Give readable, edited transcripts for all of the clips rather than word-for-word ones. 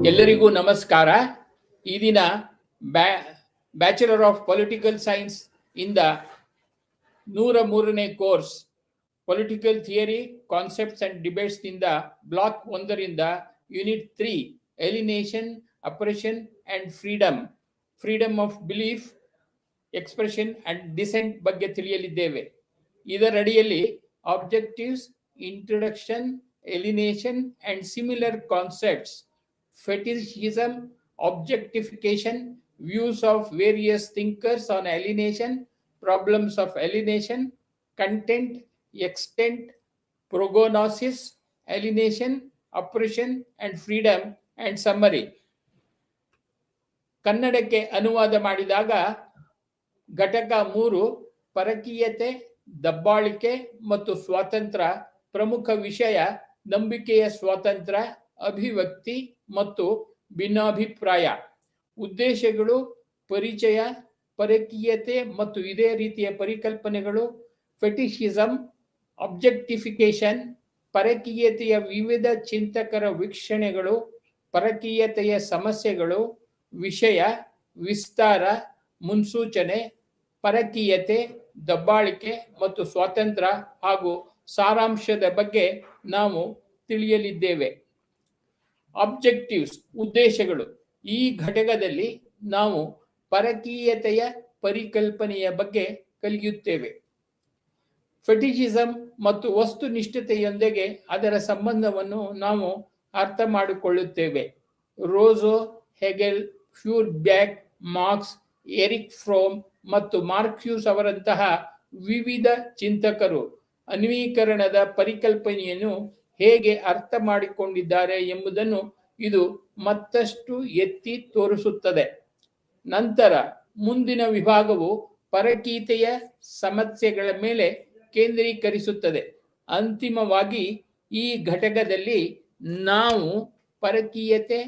ಎಲ್ಲರಿಗೂ ನಮಸ್ಕಾರ. ಈ ದಿನ ಬ್ಯಾಚುಲರ್ ಆಫ್ ಪೊಲಿಟಿಕಲ್ ಸೈನ್ಸ್ ಇಂದ 103ನೇ course political theory concepts and debates ನಿಂದ ಬ್ಲಾಕ್ 1ರಿಂದ unit 3 alienation, oppression and freedom of belief, expression and dissent ಬಗ್ಗೆ ತಿಳಿಯಲಿದ್ದೇವೆ. ಇದರಡಿಯಲ್ಲಿ objectives, introduction, alienation and similar concepts, fetishism, objectification, views of various thinkers on alienation, problems of alienation, content, extent, prognosis, alienation, oppression and freedom and summary. ಕನ್ನಡಕ್ಕೆ ಅನುವಾದ ಮಾಡಿದಾಗ ಘಟಕ 3 ಪರಕೀಯತೆ, ದಬ್ಬಾಳಿಕೆ ಮತ್ತು ಸ್ವಾತಂತ್ರ್ಯ. ಪ್ರಮುಖ ವಿಷಯ ನಂಬಿಕೆಯ ಸ್ವಾತಂತ್ರ್ಯ, ಅಭಿವ್ಯಕ್ತಿ ಮತ್ತು ಭಿನ್ನಾಭಿಪ್ರಾಯ. ಉದ್ದೇಶಗಳು, ಪರಿಚಯ, ಪರಕೀಯತೆ ಮತ್ತು ಇದೇ ರೀತಿಯ ಪರಿಕಲ್ಪನೆಗಳು, ಫೆಟಿಷಿಸಮ್, ಆಬ್ಜೆಕ್ಟಿಫಿಕೇಶನ್, ಪರಕೀಯತೆಯ ವಿವಿಧ ಚಿಂತಕರ ವೀಕ್ಷಣೆಗಳು, ಪರಕೀಯತೆಯ ಸಮಸ್ಯೆಗಳು, ವಿಷಯ, ವಿಸ್ತಾರ, ಮುನ್ಸೂಚನೆ, ಪರಕೀಯತೆ, ದಬ್ಬಾಳಿಕೆ ಮತ್ತು ಸ್ವಾತಂತ್ರ್ಯ ಹಾಗೂ ಸಾರಾಂಶದ ಬಗ್ಗೆ ನಾವು ತಿಳಿಯಲಿದ್ದೇವೆ. ಆಬ್ಜೆಕ್ಟಿವ್ಸ್, ಉದ್ದೇಶಗಳು. ಈ ಘಟಕದಲ್ಲಿ ನಾವು ಪರಕೀಯತೆಯ ಪರಿಕಲ್ಪನೆಯ ಬಗ್ಗೆ ಕಲಿಯುತ್ತೇವೆ. ಫೆಟಿಷಿಸಮ್ ಮತ್ತು ವಸ್ತುನಿಷ್ಠತೆಯೊಂದಿಗೆ ಅದರ ಸಂಬಂಧವನ್ನು ನಾವು ಅರ್ಥ ಮಾಡಿಕೊಳ್ಳುತ್ತೇವೆ. ರೋಸೋ, ಹೆಗೆಲ್, ಫ್ಯೂರ್ಬ್ಯಾಕ್, ಮಾರ್ಕ್ಸ್, ಎರಿಕ್ ಫ್ರೋಮ್ ಮತ್ತು ಮಾರ್ಕ್ಯೂಸ್ ಅವರಂತಹ ವಿವಿಧ ಚಿಂತಕರು ಅನ್ವೀಕರಣದ ಪರಿಕಲ್ಪನೆಯನ್ನು ಹೇಗೆ ಅರ್ಥ ಮಾಡಿಕೊಂಡಿದ್ದಾರೆ ಎಂಬುದನ್ನು ಇದು ಮತ್ತಷ್ಟು ಎತ್ತಿ ತೋರಿಸುತ್ತದೆ. ನಂತರ ಮುಂದಿನ ವಿಭಾಗವು ಪರಕೀಯತೆಯ ಸಮಸ್ಯೆಗಳ ಮೇಲೆ ಕೇಂದ್ರೀಕರಿಸುತ್ತದೆ. ಅಂತಿಮವಾಗಿ ಈ ಘಟಕದಲ್ಲಿ ನಾವು ಪರಕೀಯತೆ,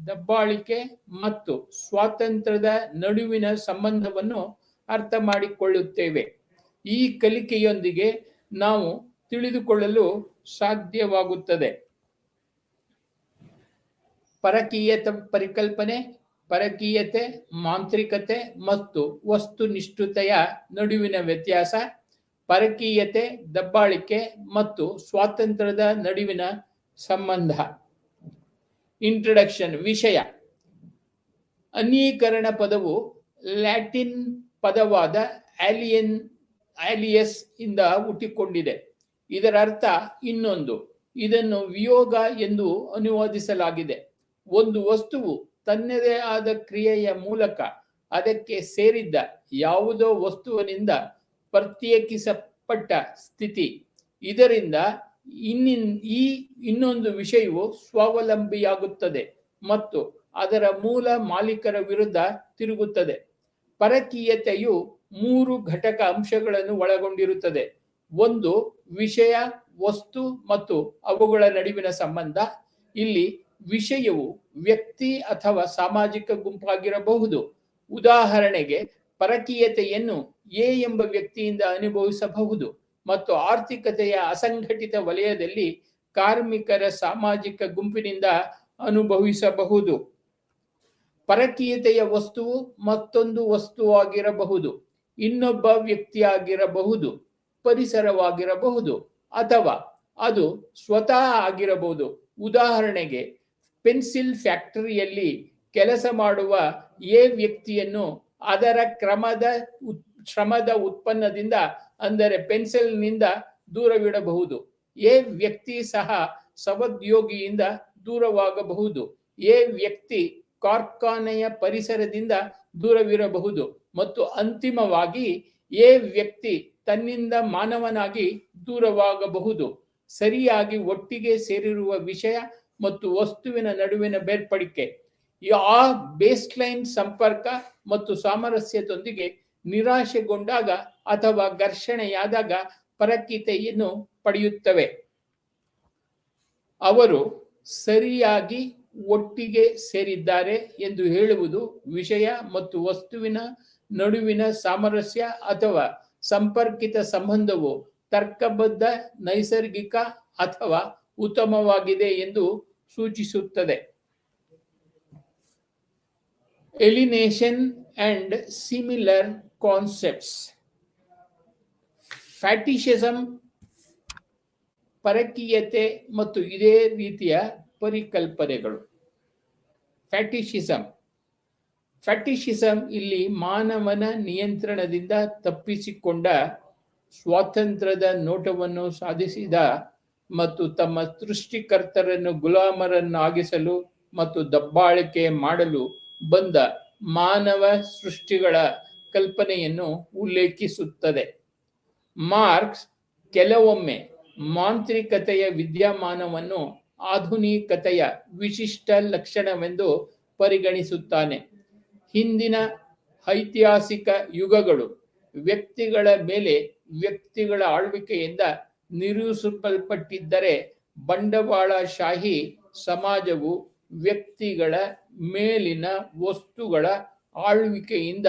ದಬ್ಬಾಳಿಕೆ ಮತ್ತು ಸ್ವಾತಂತ್ರ್ಯದ ನಡುವಿನ ಸಂಬಂಧವನ್ನು ಅರ್ಥ ಮಾಡಿಕೊಳ್ಳುತ್ತೇವೆ. ಈ ಕಲಿಕೆಯೊಂದಿಗೆ ನಾವು ತಿಳಿದುಕೊಳ್ಳಲು ಸಾಧ್ಯವಾಗುತ್ತದೆ. ಪರಕೀಯತೆ ಪರಿಕಲ್ಪನೆ, ಪರಕೀಯತೆ, ಮಾಂತ್ರಿಕತೆ ಮತ್ತು ವಸ್ತುನಿಷ್ಠತೆಯ ನಡುವಿನ ವ್ಯತ್ಯಾಸ, ಪರಕೀಯತೆ, ದಬ್ಬಾಳಿಕೆ ಮತ್ತು ಸ್ವಾತಂತ್ರ್ಯದ ನಡುವಿನ ಸಂಬಂಧ. ಇಂಟ್ರೊಡಕ್ಷನ್. ವಿಷಯ. ಅನ್ವೀಕರಣ ಪದವು ಲ್ಯಾಟಿನ್ ಪದವಾದ ಆಲಿಯಸ್ ಇಂದ ಹುಟ್ಟಿಕೊಂಡಿದೆ. ಇದರ ಅರ್ಥ ಇನ್ನೊಂದು. ಇದನ್ನು ವಿಯೋಗ ಎಂದು ಅನುವಾದಿಸಲಾಗಿದೆ. ಒಂದು ವಸ್ತುವು ತನ್ನದೇ ಆದ ಕ್ರಿಯೆಯ ಮೂಲಕ ಅದಕ್ಕೆ ಸೇರಿದ್ದ ಯಾವುದೋ ವಸ್ತುವಿನಿಂದ ಪ್ರತ್ಯೇಕಿಸಲ್ಪಟ್ಟ ಸ್ಥಿತಿ. ಇದರಿಂದ ಇನ್ನೊಂದು ವಿಷಯವು ಸ್ವಾವಲಂಬಿಯಾಗುತ್ತದೆ ಮತ್ತು ಅದರ ಮೂಲ ಮಾಲೀಕರ ವಿರುದ್ಧ ತಿರುಗುತ್ತದೆ. ಪರಕೀಯತೆಯು 3 ಘಟಕ ಅಂಶಗಳನ್ನು ಒಳಗೊಂಡಿರುತ್ತದೆ. ಒಂದು, ವಿಷಯ, ವಸ್ತು ಮತ್ತು ಅವುಗಳ ನಡುವಿನ ಸಂಬಂಧ. ಇಲ್ಲಿ ವಿಷಯವು ವ್ಯಕ್ತಿ ಅಥವಾ ಸಾಮಾಜಿಕ ಗುಂಪಾಗಿರಬಹುದು. ಉದಾಹರಣೆಗೆ, ಪರಕೀಯತೆಯನ್ನು ಎ ಎಂಬ ವ್ಯಕ್ತಿಯಿಂದ ಅನುಭವಿಸಬಹುದು ಮತ್ತು ಆರ್ಥಿಕತೆಯ ಅಸಂಘಟಿತ ವಲಯದಲ್ಲಿ ಕಾರ್ಮಿಕರ ಸಾಮಾಜಿಕ ಗುಂಪಿನಿಂದ ಅನುಭವಿಸಬಹುದು. ಪರಕೀಯತೆಯ ವಸ್ತುವು ಮತ್ತೊಂದು ವಸ್ತುವಾಗಿರಬಹುದು, ಇನ್ನೊಬ್ಬ ವ್ಯಕ್ತಿಯಾಗಿರಬಹುದು, ಪರಿಸರವಾಗಿರಬಹುದು ಅಥವಾ ಅದು ಸ್ವತಃ ಆಗಿರಬಹುದು. ಉದಾಹರಣೆಗೆ, ಪೆನ್ಸಿಲ್ ಫ್ಯಾಕ್ಟರಿಯಲ್ಲಿ ಕೆಲಸ ಮಾಡುವ ಎ ವ್ಯಕ್ತಿಯನ್ನು ಅದರ ಶ್ರಮದ ಉತ್ಪನ್ನದಿಂದ ಅಂದರೆ ಪೆನ್ಸಿಲ್ನಿಂದ ದೂರವಿಡಬಹುದು. ಎ ವ್ಯಕ್ತಿ ಸಹ ಸಹೋದ್ಯೋಗಿಯಿಂದ ದೂರವಾಗಬಹುದು. ಎ ವ್ಯಕ್ತಿ ಕಾರ್ಖಾನೆಯ ಪರಿಸರದಿಂದ ದೂರವಿರಬಹುದು ಮತ್ತು ಅಂತಿಮವಾಗಿ ಎ ವ್ಯಕ್ತಿ ತನ್ನಿಂದ ಮಾನವನಾಗಿ ದೂರವಾಗಬಹುದು. ಸರಿಯಾಗಿ ಒಟ್ಟಿಗೆ ಸೇರಿರುವ ವಿಷಯ ಮತ್ತು ವಸ್ತುವಿನ ನಡುವಿನ ಬೇರ್ಪಡಿಕೆ. ಆ ಬೇಸ್ಲೈನ್ ಸಂಪರ್ಕ ಮತ್ತು ಸಾಮರಸ್ಯದೊಂದಿಗೆ ನಿರಾಶೆಗೊಂಡಾಗ ಅಥವಾ ಘರ್ಷಣೆಯಾದಾಗ ಪರಕೀಯತೆಯನ್ನು ಪಡೆಯುತ್ತವೆ. ಅವರು ಸರಿಯಾಗಿ ಒಟ್ಟಿಗೆ ಸೇರಿದ್ದಾರೆ ಎಂದು ಹೇಳುವುದು ವಿಷಯ ಮತ್ತು ವಸ್ತುವಿನ ನಡುವಿನ ಸಾಮರಸ್ಯ ಅಥವಾ ಸಂಪರ್ಕಿತ ಸಂಬಂಧವು ತರ್ಕಬದ್ಧ, ನೈಸರ್ಗಿಕ ಅಥವಾ ಉತ್ತಮವಾಗಿದೆ ಎಂದು ಸೂಚಿಸುತ್ತದೆ. alienation and similar concepts. ಫ್ಯಾಟಿಷಿಸಮ್, ಪರಕೀಯತೆ ಮತ್ತು ಇದೇ ರೀತಿಯ ಪರಿಕಲ್ಪನೆಗಳು. ಫ್ಯಾಟಿಷಿಸಮ್ ಇಲ್ಲಿ ಮಾನವನ ನಿಯಂತ್ರಣದಿಂದ ತಪ್ಪಿಸಿಕೊಂಡ, ಸ್ವಾತಂತ್ರ್ಯದ ನೋಟವನ್ನು ಸಾಧಿಸಿದ ಮತ್ತು ತಮ್ಮ ಸೃಷ್ಟಿಕರ್ತರನ್ನು ಗುಲಾಮರನ್ನಾಗಿಸಲು ಮತ್ತು ದಬ್ಬಾಳಿಕೆ ಮಾಡಲು ಬಂದ ಮಾನವ ಸೃಷ್ಟಿಗಳ ಕಲ್ಪನೆಯನ್ನು ಉಲ್ಲೇಖಿಸುತ್ತದೆ. ಮಾರ್ಕ್ಸ್ ಕೆಲವೊಮ್ಮೆ ಮಾಂತ್ರಿಕತೆಯ ವಿದ್ಯಮಾನವನ್ನು ಆಧುನಿಕತೆಯ ವಿಶಿಷ್ಟ ಲಕ್ಷಣವೆಂದು ಪರಿಗಣಿಸುತ್ತಾನೆ. ಹಿಂದಿನ ಐತಿಹಾಸಿಕ ಯುಗಗಳು ವ್ಯಕ್ತಿಗಳ ಮೇಲೆ ವ್ಯಕ್ತಿಗಳ ಆಳ್ವಿಕೆಯಿಂದ ನಿರೂಪಿಸಲ್ಪಟ್ಟಿದ್ದರೆ, ಬಂಡವಾಳಶಾಹಿ ಸಮಾಜವು ವ್ಯಕ್ತಿಗಳ ಮೇಲಿನ ವಸ್ತುಗಳ ಆಳ್ವಿಕೆಯಿಂದ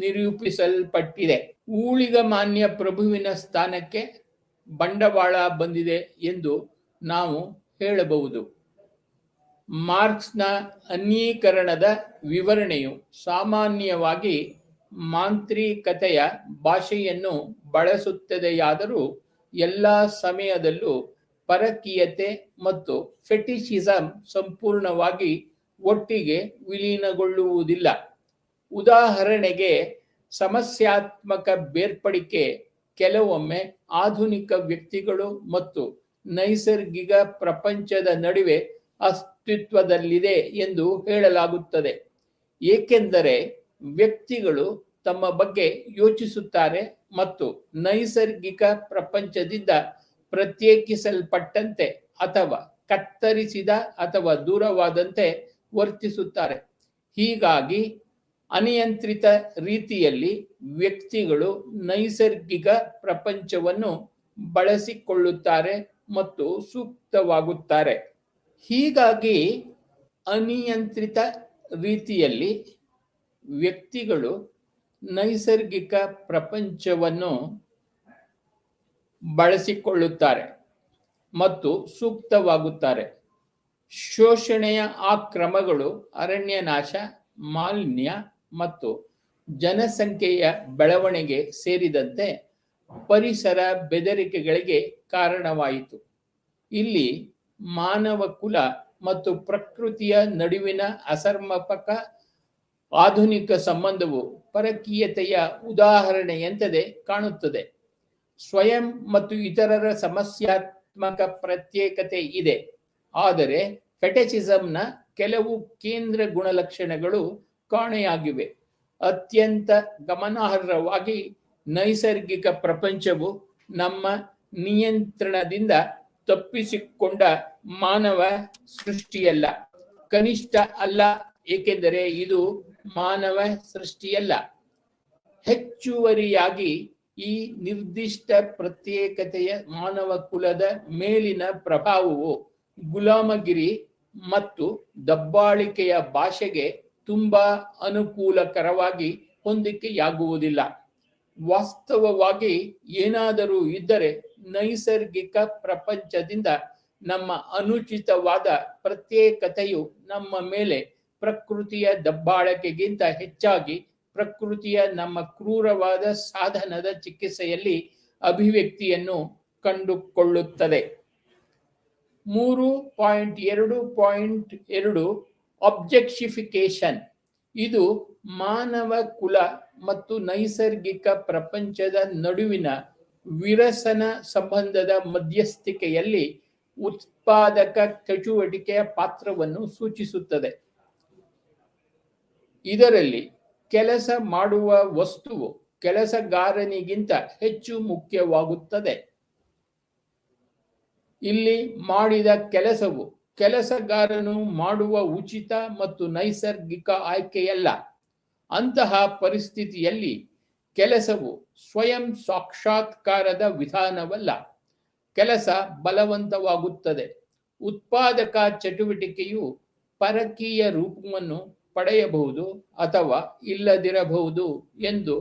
ನಿರೂಪಿಸಲ್ಪಟ್ಟಿದೆ. ಊಳಿಗಮಾನ್ಯ ಪ್ರಭುವಿನ ಸ್ಥಾನಕ್ಕೆ ಬಂಡವಾಳ ಬಂದಿದೆ ಎಂದು ನಾವು ಹೇಳಬಹುದು. ಮಾರ್ಕ್ಸ್ನ ಅನ್ಯೀಕರಣದ ವಿವರಣೆಯು ಸಾಮಾನ್ಯವಾಗಿ ಮಾಂತ್ರಿಕತೆಯ ಭಾಷೆಯನ್ನು ಬಳಸುತ್ತದೆಯಾದರೂ ಎಲ್ಲ ಸಮಯದಲ್ಲೂ ಪರಕೀಯತೆ ಮತ್ತು ಫೆಟಿಷಿಸಮ್ ಸಂಪೂರ್ಣವಾಗಿ ಒಟ್ಟಿಗೆ ವಿಲೀನಗೊಳ್ಳುವುದಿಲ್ಲ. ಉದಾಹರಣೆಗೆ, ಸಮಸ್ಯಾತ್ಮಕ ಬೇರ್ಪಡಿಕೆ ಕೆಲವೊಮ್ಮೆ ಆಧುನಿಕ ವ್ಯಕ್ತಿಗಳು ಮತ್ತು ನೈಸರ್ಗಿಕ ಪ್ರಪಂಚದ ನಡುವೆ ಅಸ್ತಿತ್ವದಲ್ಲಿದೆ ಎಂದು ಹೇಳಲಾಗುತ್ತದೆ, ಏಕೆಂದರೆ ವ್ಯಕ್ತಿಗಳು ತಮ್ಮ ಬಗ್ಗೆ ಯೋಚಿಸುತ್ತಾರೆ ಮತ್ತು ನೈಸರ್ಗಿಕ ಪ್ರಪಂಚದಿಂದ ಪ್ರತ್ಯೇಕಿಸಲ್ಪಟ್ಟಂತೆ ಅಥವಾ ಕತ್ತರಿಸಿದ ಅಥವಾ ದೂರವಾದಂತೆ ವರ್ತಿಸುತ್ತಾರೆ. ಹೀಗಾಗಿ ಅನಿಯಂತ್ರಿತ ರೀತಿಯಲ್ಲಿ ವ್ಯಕ್ತಿಗಳು ನೈಸರ್ಗಿಕ ಪ್ರಪಂಚವನ್ನು ಬಳಸಿಕೊಳ್ಳುತ್ತಾರೆ ಮತ್ತು ಸೂಕ್ತವಾಗುತ್ತಾರೆ. ಹೀಗಾಗಿ ಅನಿಯಂತ್ರಿತ ರೀತಿಯಲ್ಲಿ ವ್ಯಕ್ತಿಗಳು ನೈಸರ್ಗಿಕ ಪ್ರಪಂಚವನ್ನು ಬಳಸಿಕೊಳ್ಳುತ್ತಾರೆ ಮತ್ತು ಸೂಕ್ತವಾಗುತ್ತಾರೆ. ಶೋಷಣೆಯ ಆ ಕ್ರಮಗಳು ಅರಣ್ಯನಾಶ, ಮಾಲಿನ್ಯ ಮತ್ತು ಜನಸಂಖ್ಯೆಯ ಬೆಳವಣಿಗೆ ಸೇರಿದಂತೆ ಪರಿಸರ ಬೆದರಿಕೆಗಳಿಗೆ ಕಾರಣವಾಯಿತು. ಇಲ್ಲಿ ಮಾನವ ಕುಲ ಮತ್ತು ಪ್ರಕೃತಿಯ ನಡುವಿನ ಅಸಮರ್ಪಕ ಆಧುನಿಕ ಸಂಬಂಧವು ಪರಕೀಯತೆಯ ಉದಾಹರಣೆಯಂತೆ ಕಾಣುತ್ತದೆ. ಸ್ವಯಂ ಮತ್ತು ಇತರರ ಸಮಸ್ಯಾತ್ಮಕ ಪ್ರತ್ಯೇಕತೆ ಇದೆ, ಆದರೆ ಫೆಟಿಷಿಸಂನ ಕೆಲವು ಕೇಂದ್ರ ಗುಣಲಕ್ಷಣಗಳು ಕಾಣೆಯಾಗಿವೆ. ಅತ್ಯಂತ ಗಮನಾರ್ಹವಾಗಿ, ನೈಸರ್ಗಿಕ ಪ್ರಪಂಚವು ನಮ್ಮ ನಿಯಂತ್ರಣದಿಂದ ತಪ್ಪಿಸಿಕೊಂಡ ಮಾನವ ಸೃಷ್ಟಿಯಲ್ಲ. ಕನಿಷ್ಠ ಅಲ್ಲ, ಏಕೆಂದರೆ ಇದು ಮಾನವ ಸೃಷ್ಟಿಯಲ್ಲ. ಹೆಚ್ಚುವರಿಯಾಗಿ, ಈ ನಿರ್ದಿಷ್ಟ ಪ್ರತ್ಯೇಕತೆಯ ಮಾನವ ಕುಲದ ಮೇಲಿನ ಪ್ರಭಾವವು ಗುಲಾಮಗಿರಿ ಮತ್ತು ದಬ್ಬಾಳಿಕೆಯ ಭಾಷೆಗೆ ತುಂಬಾ ಅನುಕೂಲಕರವಾಗಿ ಹೊಂದಿಕೆಯಾಗುವುದಿಲ್ಲ. ವಾಸ್ತವವಾಗಿ ಏನಾದರೂ ಇದ್ದರೆ, ನೈಸರ್ಗಿಕ ಪ್ರಪಂಚದಿಂದ ನಮ್ಮ ಅನುಚಿತವಾದ ಪ್ರತ್ಯೇಕತೆಯು ನಮ್ಮ ಮೇಲೆ ಪ್ರಕೃತಿಯ ದಬ್ಬಾಳಿಕೆಗಿಂತ ಹೆಚ್ಚಾಗಿ ಪ್ರಕೃತಿಯ ನಮ್ಮ ಕ್ರೂರವಾದ ಸಾಧನದ ಚಿಕಿತ್ಸೆಯಲ್ಲಿ ಅಭಿವ್ಯಕ್ತಿಯನ್ನು ಕಂಡುಕೊಳ್ಳುತ್ತದೆ. 3.2.2 ಆಬ್ಜೆಕ್ಟಿಫಿಕೇಶನ್. ಇದು ಮಾನವ ಕುಲ ಮತ್ತು ನೈಸರ್ಗಿಕ ಪ್ರಪಂಚದ ನಡುವಿನ ವಿರಸನ ಸಂಬಂಧದ ಮಧ್ಯಸ್ಥಿಕೆಯಲ್ಲಿ ಉತ್ಪಾದಕ ಚಟುವಟಿಕೆಯ ಪಾತ್ರವನ್ನು ಸೂಚಿಸುತ್ತದೆ. ಇದರಲ್ಲಿ ಕೆಲಸ ಮಾಡುವ ವಸ್ತುವು ಕೆಲಸಗಾರನಿಗಿಂತ ಹೆಚ್ಚು ಮುಖ್ಯವಾಗುತ್ತದೆ. ಇಲ್ಲಿ ಮಾಡಿದ ಕೆಲಸವು ಕೆಲಸಗಾರನು ಮಾಡುವ ಉಚಿತ ಮತ್ತು ನೈಸರ್ಗಿಕ ಆಯ್ಕೆಯಲ್ಲ. ಅಂತಹ ಪರಿಸ್ಥಿತಿಯಲ್ಲಿ ಕೆಲಸವು ಸ್ವಯಂ ಸಾಕ್ಷಾತ್ಕಾರದ ವಿಧಾನವಲ್ಲ, ಕೆಲಸ ಬಲವಂತವಾಗುತ್ತದೆ. ಉತ್ಪಾದಕ ಚಟುವಟಿಕೆಯು ಪರಕೀಯ ರೂಪವನ್ನು ಪಡೆಯಬಹುದು ಅಥವಾ ಇಲ್ಲದಿರಬಹುದು ಎಂದು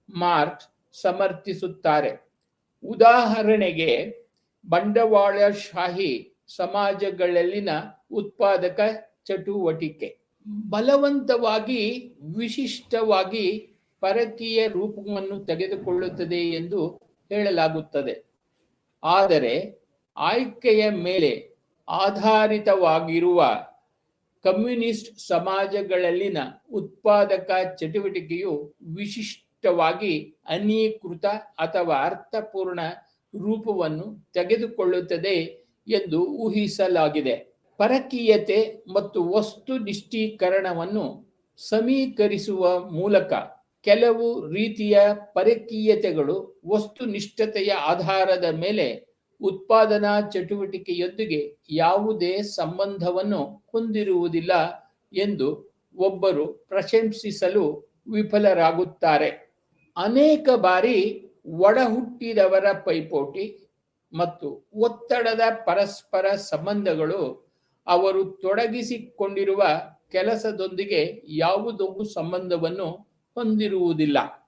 ಮಾರ್ಕ್ಸ್ ಸಮರ್ಥಿಸುತ್ತಾರೆ. ಉದಾಹರಣೆಗೆ, ಬಂಡವಾಳಶಾಹಿ ಸಮಾಜಗಳಲ್ಲಿನ ಉತ್ಪಾದಕ ಚಟುವಟಿಕೆ. ಬಲವಂತವಾಗಿ ವಿಶಿಷ್ಟವಾಗಿ ಪರಕೀಯ ರೂಪವನ್ನು ತೆಗೆದುಕೊಳ್ಳುತ್ತದೆ ಎಂದು ಹೇಳಲಾಗುತ್ತದೆ. ಆದರೆ ಆಯ್ಕೆಯ ಮೇಲೆ ಆಧಾರಿತವಾಗಿರುವ ಕಮ್ಯುನಿಸ್ಟ್ ಸಮಾಜಗಳಲ್ಲಿನ ಉತ್ಪಾದಕ ಚಟುವಟಿಕೆಯು ವಿಶಿಷ್ಟವಾಗಿ ಅನೀಕೃತ ಅಥವಾ ಅರ್ಥಪೂರ್ಣ ರೂಪವನ್ನು ತೆಗೆದುಕೊಳ್ಳುತ್ತದೆ ಎಂದು ಊಹಿಸಲಾಗಿದೆ. ಪರಕೀಯತೆ ಮತ್ತು ವಸ್ತುನಿಷ್ಠೀಕರಣವನ್ನು ಸಮೀಕರಿಸುವ ಮೂಲಕ ಕೆಲವು ರೀತಿಯ ಪರಕೀಯತೆಗಳು ವಸ್ತುನಿಷ್ಠತೆಯ ಆಧಾರದ ಮೇಲೆ ಉತ್ಪಾದನಾ ಚಟುವಟಿಕೆಯೊಂದಿಗೆ ಯಾವುದೇ ಸಂಬಂಧವನ್ನು ಹೊಂದಿರುವುದಿಲ್ಲ ಎಂದು ಒಬ್ಬರು ಪ್ರಶಂಸಿಸಲು ವಿಫಲರಾಗುತ್ತಾರೆ. ಅನೇಕ ಬಾರಿ ಒಡಹುಟ್ಟಿದವರ ಪೈಪೋಟಿ ಮತ್ತು ಒತ್ತಡದ ಪರಸ್ಪರ ಸಂಬಂಧಗಳು ಅವರು ತೊಡಗಿಸಿಕೊಂಡಿರುವ ಕೆಲಸದೊಂದಿಗೆ ಯಾವುದೋ ಸಂಬಂಧವನ್ನು ಹೊಂದಿರುವುದಿಲ್ಲ.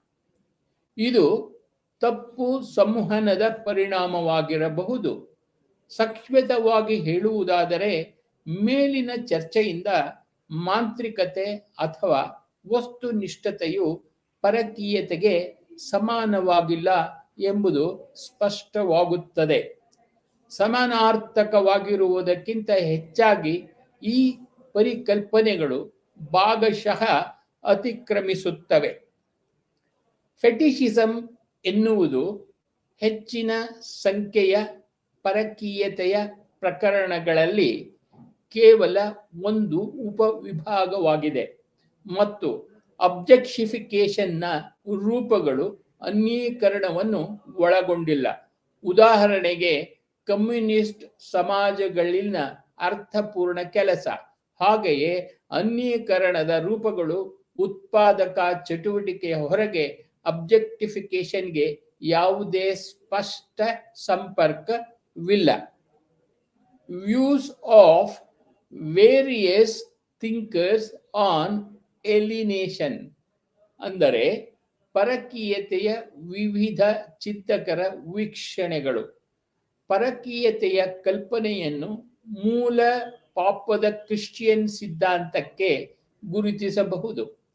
ಇದು ತಪ್ಪು ಸಂವಹನದ ಪರಿಣಾಮವಾಗಿರಬಹುದು. ಸಂಕ್ಷಿಪ್ತವಾಗಿ ಹೇಳುವುದಾದರೆ, ಮೇಲಿನ ಚರ್ಚೆಯಿಂದ ಮಾಂತ್ರಿಕತೆ ಅಥವಾ ವಸ್ತುನಿಷ್ಠತೆಯು ಪರಕೀಯತೆಗೆ ಸಮಾನವಾಗಿಲ್ಲ ಎಂಬುದು ಸ್ಪಷ್ಟವಾಗುತ್ತದೆ. ಸಮಾನಾರ್ಥಕವಾಗಿರುವುದಕ್ಕಿಂತ ಹೆಚ್ಚಾಗಿ ಈ ಪರಿಕಲ್ಪನೆಗಳು ಭಾಗಶಃ ಅತಿಕ್ರಮಿಸುತ್ತವೆ. ಫೆಟಿಶಿಸಮ್ ಎನ್ನುವುದು ಹೆಚ್ಚಿನ ಸಂಖ್ಯೆಯ ಪರಕೀಯತೆಯ ಪ್ರಕರಣಗಳಲ್ಲಿ ಕೇವಲ ಒಂದು ಉಪವಿಭಾಗವಾಗಿದೆ ಮತ್ತು ಅಬ್ಜೆಕ್ಟಿಫಿಕೇಶನ್ನ ರೂಪಗಳು ಅನ್ಯೀಕರಣವನ್ನು ಒಳಗೊಂಡಿಲ್ಲ. ಉದಾಹರಣೆಗೆ, ಕಮ್ಯುನಿಸ್ಟ್ ಸಮಾಜಗಳಲ್ಲಿನ ಅರ್ಥಪೂರ್ಣ ಕೆಲಸ. ಹಾಗೆಯೇ ಅನ್ಯೀಕರಣದ ರೂಪಗಳು ಉತ್ಪಾದಕ ಚಟುವಟಿಕೆಯ ಹೊರಗೆ ಅಬ್ಜೆಕ್ಟಿಫಿಕೇಶನ್ಗೆ ಯಾವುದೇ ಸ್ಪಷ್ಟ ಸಂಪರ್ಕವಿಲ್ಲ. Views of various thinkers on alienation ಅಂದರೆ ಪರಕೀಯತೆಯ ವಿವಿಧ ಚಿಂತಕರ ವೀಕ್ಷಣೆಗಳು ಪರಕೀಯತೆಯ ಕಲ್ಪನೆಯನ್ನು ಮೂಲ ಪಾಪದ ಕ್ರಿಶ್ಚಿಯನ್ ಸಿದ್ಧಾಂತಕ್ಕೆ ಗುರುತಿಸಬಹುದು.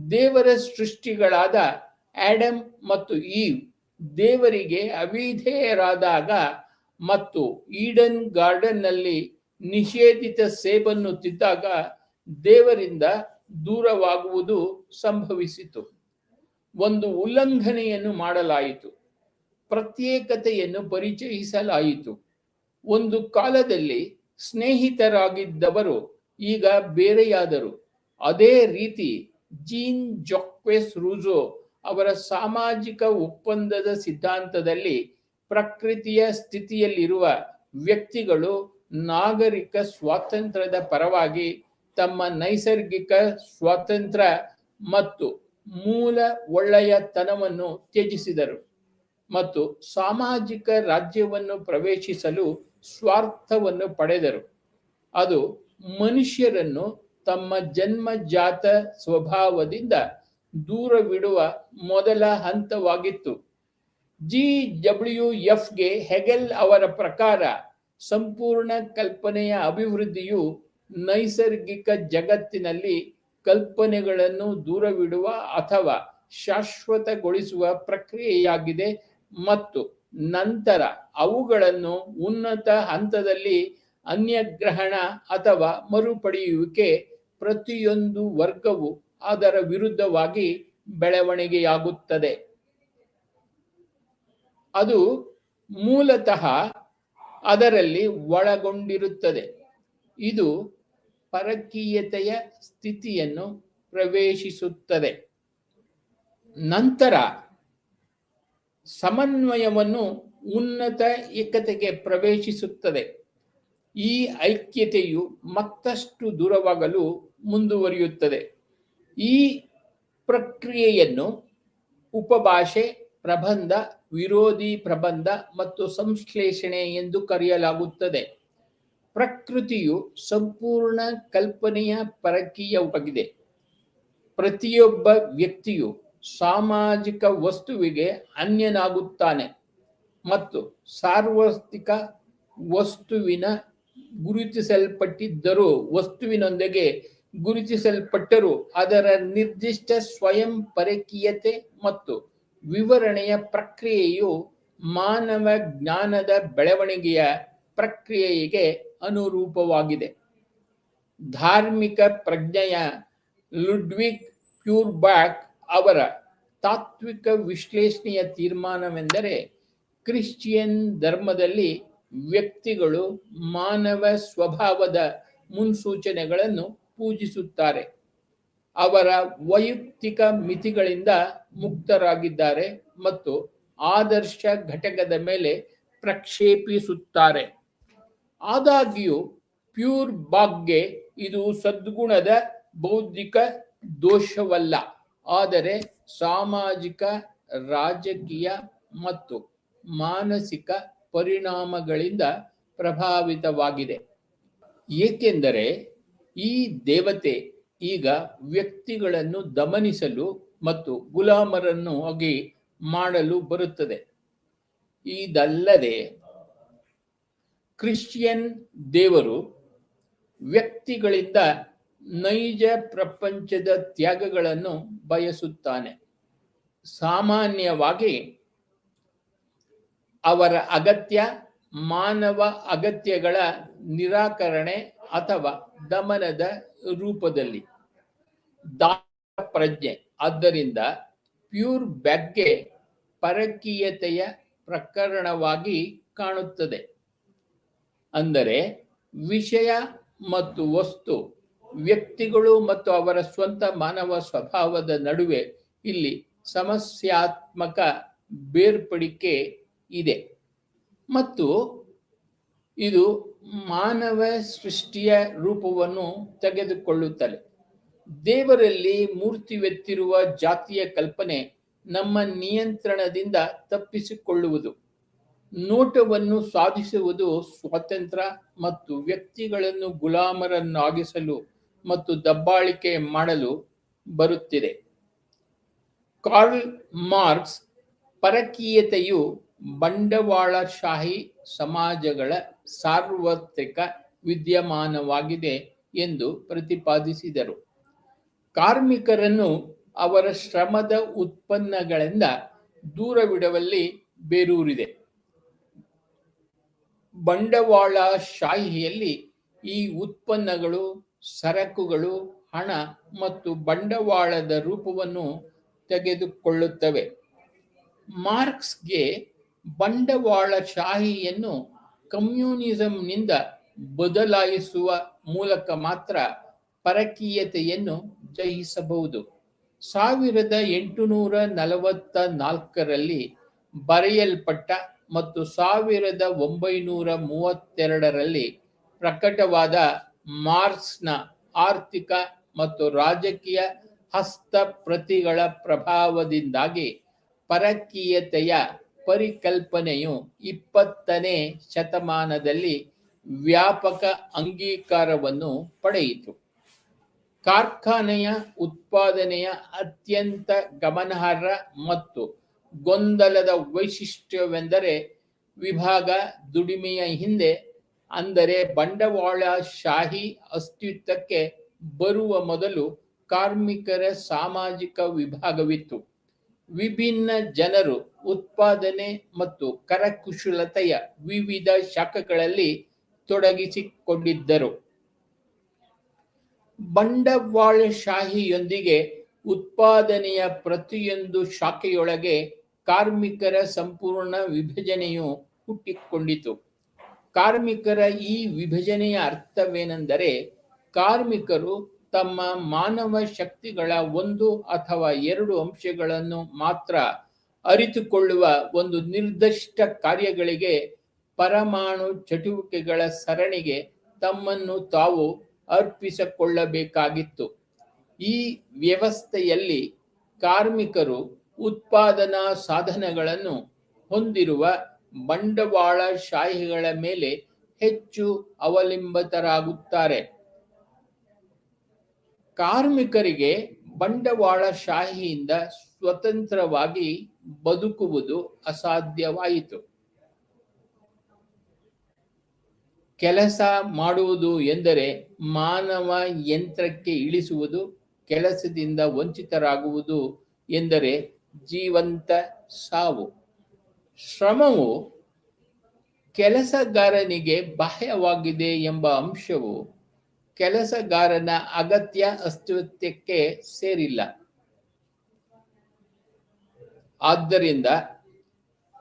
ದೇವರ ಸೃಷ್ಟಿಗಳಾದ ಆಡಮ್ ಮತ್ತು ಈವ್ ದೇವರಿಗೆ ಅವಿಧೇಯರಾದಾಗ ಮತ್ತು ಈಡನ್ ಗಾರ್ಡನ್ನಲ್ಲಿ ನಿಷೇಧಿತ ಸೇಬನ್ನು ತಿಂದಾಗ ದೇವರಿಂದ ದೂರವಾಗುವುದು ಸಂಭವಿಸಿತು. ಒಂದು ಉಲ್ಲಂಘನೆಯನ್ನು ಮಾಡಲಾಯಿತು, ಪ್ರತ್ಯೇಕತೆಯನ್ನು ಪರಿಚಯಿಸಲಾಯಿತು. ಒಂದು ಕಾಲದಲ್ಲಿ ಸ್ನೇಹಿತರಾಗಿದ್ದವರು ಈಗ ಬೇರೆಯಾದರು. ಅದೇ ರೀತಿ ಜೀನ್ ಜಾಕ್ವೆಸ್ ರೂಸೋ ಅವರ ಸಾಮಾಜಿಕ ಒಪ್ಪಂದದ ಸಿದ್ಧಾಂತದಲ್ಲಿ ಪ್ರಕೃತಿಯ ಸ್ಥಿತಿಯಲ್ಲಿರುವ ವ್ಯಕ್ತಿಗಳು ನಾಗರಿಕ ಸ್ವಾತಂತ್ರ್ಯದ ಪರವಾಗಿ ತಮ್ಮ ನೈಸರ್ಗಿಕ ಸ್ವಾತಂತ್ರ್ಯ ಮತ್ತು ಮೂಲ ಒಳ್ಳೆಯತನವನ್ನು ತ್ಯಜಿಸಿದರು ಮತ್ತು ಸಾಮಾಜಿಕ ರಾಜ್ಯವನ್ನು ಪ್ರವೇಶಿಸಲು ಸ್ವಾರ್ಥವನ್ನು ಪಡೆದರು. ಅದು ಮನುಷ್ಯರನ್ನು ತಮ್ಮ ಜನ್ಮಜಾತ ಸ್ವಭಾವದಿಂದ ದೂರವಿಡುವ ಮೊದಲ ಹಂತವಾಗಿತ್ತು. GWFಗೆ ಹೆಗೆಲ್ ಅವರ ಪ್ರಕಾರ ಸಂಪೂರ್ಣ ಕಲ್ಪನೆಯ ಅಭಿವೃದ್ಧಿಯು ನೈಸರ್ಗಿಕ ಜಗತ್ತಿನಲ್ಲಿ ಕಲ್ಪನೆಗಳನ್ನು ದೂರವಿಡುವ ಅಥವಾ ಶಾಶ್ವತಗೊಳಿಸುವ ಪ್ರಕ್ರಿಯೆಯಾಗಿದೆ ಮತ್ತು ನಂತರ ಅವುಗಳನ್ನು ಉನ್ನತ ಹಂತದಲ್ಲಿ ಅನ್ಯಗ್ರಹಣ ಅಥವಾ ಮರುಪಡೆಯುವಿಕೆ ಪ್ರತಿಯೊಂದು ವರ್ಗವು ಅದರ ವಿರುದ್ಧವಾಗಿ ಬೆಳವಣಿಗೆಯಾಗುತ್ತದೆ. ಅದು ಮೂಲತಃ ಅದರಲ್ಲಿ ಒಳಗೊಂಡಿರುತ್ತದೆ. ಇದು ಪರಕೀಯತೆಯ ಸ್ಥಿತಿಯನ್ನು ಪ್ರವೇಶಿಸುತ್ತದೆ. ನಂತರ ಸಮನ್ವಯವನ್ನು ಉನ್ನತ ಏಕತೆಗೆ ಪ್ರವೇಶಿಸುತ್ತದೆ. ಈ ಐಕ್ಯತೆಯು ಮತ್ತಷ್ಟು ದೂರವಾಗಲು ಮುಂದುವರಿಯುತ್ತದೆ. ಈ ಪ್ರಕ್ರಿಯೆಯನ್ನು ಉಪಭಾಷೆ, ಪ್ರಬಂಧ, ವಿರೋಧಿ ಪ್ರಬಂಧ ಮತ್ತು ಸಂಶ್ಲೇಷಣೆ ಎಂದು ಕರೆಯಲಾಗುತ್ತದೆ. ಪ್ರಕೃತಿಯು ಸಂಪೂರ್ಣ ಕಲ್ಪನೆಯ ಪರಕೀಯವಾಗಿದೆ. ಪ್ರತಿಯೊಬ್ಬ ವ್ಯಕ್ತಿಯು ಸಾಮಾಜಿಕ ವಸ್ತುವಿಗೆ ಅನ್ಯನಾಗುತ್ತಾನೆ ಮತ್ತು ಸಾರ್ವತ್ರಿಕ ವಸ್ತುವಿನ ಗುರುತಿಸಲ್ಪಟ್ಟಿದ್ದರೂ ವಸ್ತುವಿನೊಂದಿಗೆ ಗುರುತಿಸಲ್ಪಟ್ಟರೂ ಅದರ ನಿರ್ದಿಷ್ಟ ಸ್ವಯಂ ಪರಕೀಯತೆ ಮತ್ತು ವಿವರಣೆಯ ಪ್ರಕ್ರಿಯೆಯು ಮಾನವ ಜ್ಞಾನದ ಬೆಳವಣಿಗೆಯ ಪ್ರಕ್ರಿಯೆಗೆ ಅನುರೂಪವಾಗಿದೆ. ಧಾರ್ಮಿಕ ಪ್ರಜ್ಞೆಯ ಲುಡ್ವಿಗ್ ಫ್ಯೂರ್ಬ್ಯಾಕ್ ಅವರ ತಾತ್ವಿಕ ವಿಶ್ಲೇಷಣೆಯ ತೀರ್ಮಾನವೆಂದರೆ, ಕ್ರಿಶ್ಚಿಯನ್ ಧರ್ಮದಲ್ಲಿ ವ್ಯಕ್ತಿಗಳು ಮಾನವ ಸ್ವಭಾವದ ಮುನ್ಸೂಚನೆಗಳನ್ನು ಪೂಜಿಸುತ್ತಾರೆ, ಅವರ ವೈಯಕ್ತಿಕ ಮಿತಿಗಳಿಂದ ಮುಕ್ತರಾಗಿದ್ದಾರೆ ಮತ್ತು ಆದರ್ಶ ಘಟಕದ ಮೇಲೆ ಪ್ರಕ್ಷೇಪಿಸುತ್ತಾರೆ. ಆದಾಗ್ಯೂ ಫ್ಯೂರ್ಬಾಕ್ಗೆ ಇದು ಸದ್ಗುಣದ ಬೌದ್ಧಿಕ ದೋಷವಲ್ಲ, ಆದರೆ ಸಾಮಾಜಿಕ, ರಾಜಕೀಯ ಮತ್ತು ಮಾನಸಿಕ ಪರಿಣಾಮಗಳಿಂದ ಪ್ರಭಾವಿತವಾಗಿದೆ. ಏಕೆಂದರೆ ಈ ದೇವತೆ ಈಗ ವ್ಯಕ್ತಿಗಳನ್ನು ದಮನಿಸಲು ಮತ್ತು ಗುಲಾಮರನ್ನಾಗಿ ಮಾಡಲು ಬರುತ್ತದೆ. ಇದಲ್ಲದೆ ಕ್ರಿಶ್ಚಿಯನ್ ದೇವರು ವ್ಯಕ್ತಿಗಳಿಂದ ನೈಜ ಪ್ರಪಂಚದ ತ್ಯಾಗಗಳನ್ನು ಬಯಸುತ್ತಾನೆ. ಸಾಮಾನ್ಯವಾಗಿ ಅವರ ಅಗತ್ಯ ಮಾನವ ಅಗತ್ಯಗಳ ನಿರಾಕರಣೆ ಅಥವಾ ದಮನದ ರೂಪದಲ್ಲಿ. ದಾನ ಪ್ರಜ್ಞೆ ಆದ್ದರಿಂದ ಫ್ಯೂರ್ಬ್ಯಾಕ್ಗೆ ಪರಕೀಯತೆಯ ಪ್ರಕರಣವಾಗಿ ಕಾಣುತ್ತದೆ. ಅಂದರೆ ವಿಷಯ ಮತ್ತು ವಸ್ತು, ವ್ಯಕ್ತಿಗಳು ಮತ್ತು ಅವರ ಸ್ವಂತ ಮಾನವ ಸ್ವಭಾವದ ನಡುವೆ ಇಲ್ಲಿ ಸಮಸ್ಯಾತ್ಮಕ ಬೇರ್ಪಡಿಕೆ ಇದೆ ಮತ್ತು ಇದು ಮಾನವ ಸೃಷ್ಟಿಯ ರೂಪವನ್ನು ತೆಗೆದುಕೊಳ್ಳುತ್ತದೆ. ದೇವರಲ್ಲಿ ಮೂರ್ತಿವೆತ್ತಿರುವ ಜಾತಿಯ ಕಲ್ಪನೆ ನಮ್ಮ ನಿಯಂತ್ರಣದಿಂದ ತಪ್ಪಿಸಿಕೊಳ್ಳುವುದು, ನೋಟವನ್ನು ಸಾಧಿಸುವುದು ಸ್ವಾತಂತ್ರ್ಯ ಮತ್ತು ವ್ಯಕ್ತಿಗಳನ್ನು ಗುಲಾಮರನ್ನಾಗಿಸಲು ಮತ್ತು ದಬ್ಬಾಳಿಕೆ ಮಾಡಲು ಬರುತ್ತಿದೆ. ಕಾರ್ಲ್ ಮಾರ್ಕ್ಸ್ ಪರಕೀಯತೆಯು ಬಂಡವಾಳಶಾಹಿ ಸಮಾಜಗಳ ಸಾರ್ವತ್ರಿಕ ವಿದ್ಯಮಾನವಾಗಿದೆ ಎಂದು ಪ್ರತಿಪಾದಿಸಿದರು. ಕಾರ್ಮಿಕರನ್ನು ಅವರ ಶ್ರಮದ ಉತ್ಪನ್ನಗಳಿಂದ ದೂರವಿಡುವಲ್ಲಿ ಬೇರೂರಿದೆ. ಬಂಡವಾಳಶಾಹಿಯಲ್ಲಿ ಈ ಉತ್ಪನ್ನಗಳು ಸರಕುಗಳು, ಹಣ ಮತ್ತು ಬಂಡವಾಳದ ರೂಪವನ್ನು ತೆಗೆದುಕೊಳ್ಳುತ್ತವೆ. ಮಾರ್ಕ್ಸ್ಗೆ ಬಂಡವಾಳಶಾಹಿಯನ್ನು ಕಮ್ಯುನಿಸಂನಿಂದ ಬದಲಾಯಿಸುವ ಮೂಲಕ ಮಾತ್ರ ಪರಕೀಯತೆಯನ್ನು ಜಯಿಸಬಹುದು. 1844ರಲ್ಲಿ ಬರೆಯಲ್ಪಟ್ಟ ಮತ್ತು 1932ರಲ್ಲಿ ಪ್ರಕಟವಾದ ಮಾರ್ಕ್ಸ್ನ ಆರ್ಥಿಕ ಮತ್ತು ರಾಜಕೀಯ ಹಸ್ತಪ್ರತಿಗಳ ಪ್ರಭಾವದಿಂದಾಗಿ ಪರಕೀಯತೆಯ ಪರಿಕಲ್ಪನೆಯು 20ನೇ ಶತಮಾನದಲ್ಲಿ ವ್ಯಾಪಕ ಅಂಗೀಕಾರವನ್ನು ಪಡೆಯಿತು. ಕಾರ್ಖಾನೆಯ ಉತ್ಪಾದನೆಯ ಅತ್ಯಂತ ಗಮನಾರ್ಹ ಮತ್ತು ಗೊಂದಲದ ವೈಶಿಷ್ಟ್ಯವೆಂದರೆ ವಿಭಾಗ ದುಡಿಮೆಯ ಹಿಂದೆ, ಅಂದರೆ ಬಂಡವಾಳಶಾಹಿ ಅಸ್ತಿತ್ವಕ್ಕೆ ಬರುವ ಮೊದಲು ಕಾರ್ಮಿಕರ ಸಾಮಾಜಿಕ ವಿಭಾಗವಿತ್ತು. ವಿಭಿನ್ನ ಜನರು ಉತ್ಪಾದನೆ ಮತ್ತು ಕರಕುಶಲತೆಯ ವಿವಿಧ ಶಾಖೆಗಳಲ್ಲಿ ತೊಡಗಿಸಿಕೊಂಡಿದ್ದರು. ಬಂಡವಾಳಶಾಹಿಯೊಂದಿಗೆ ಉತ್ಪಾದನೆಯ ಪ್ರತಿಯೊಂದು ಶಾಖೆಯೊಳಗೆ ಕಾರ್ಮಿಕರ ಸಂಪೂರ್ಣ ವಿಭಜನೆಯು ಹುಟ್ಟಿಕೊಂಡಿತು. ಕಾರ್ಮಿಕರ ಈ ವಿಭಜನೆಯ ಅರ್ಥವೇನೆಂದರೆ, ಕಾರ್ಮಿಕರು ತಮ್ಮ ಮಾನವ ಶಕ್ತಿಗಳ ಒಂದು ಅಥವಾ ಎರಡು ಅಂಶಗಳನ್ನು ಮಾತ್ರ ಅರಿತುಕೊಳ್ಳುವ ಒಂದು ನಿರ್ದಿಷ್ಟ ಕಾರ್ಯಗಳಿಗೆ, ಪರಮಾಣು ಚಟುವಟಿಕೆಗಳ ಸರಣಿಗೆ ತಮ್ಮನ್ನು ತಾವು ಅರ್ಪಿಸಿಕೊಳ್ಳಬೇಕಾಗಿತ್ತು. ಈ ವ್ಯವಸ್ಥೆಯಲ್ಲಿ ಕಾರ್ಮಿಕರು ಉತ್ಪಾದನಾ ಸಾಧನಗಳನ್ನು ಹೊಂದಿರುವ ಬಂಡವಾಳಶಾಹಿಗಳ ಮೇಲೆ ಹೆಚ್ಚು ಅವಲಂಬಿತರಾಗುತ್ತಾರೆ. ಕಾರ್ಮಿಕರಿಗೆ ಬಂಡವಾಳಶಾಹಿಯಿಂದ ಸ್ವತಂತ್ರವಾಗಿ ಬದುಕುವುದು ಅಸಾಧ್ಯವಾಯಿತು. ಕೆಲಸ ಮಾಡುವುದು ಎಂದರೆ ಮಾನವ ಯಂತ್ರಕ್ಕೆ ಇಳಿಸುವುದು, ಕೆಲಸದಿಂದ ವಂಚಿತರಾಗುವುದು ಎಂದರೆ ಜೀವಂತ ಸಾವು. ಶ್ರಮವು ಕೆಲಸಗಾರನಿಗೆ ಬಾಹ್ಯವಾಗಿದೆ ಎಂಬ ಅಂಶವು ಕೆಲಸಗಾರನ ಅಗತ್ಯ ಅಸ್ತಿತ್ವಕ್ಕೆ ಸೇರಿಲ್ಲ. ಆದ್ದರಿಂದ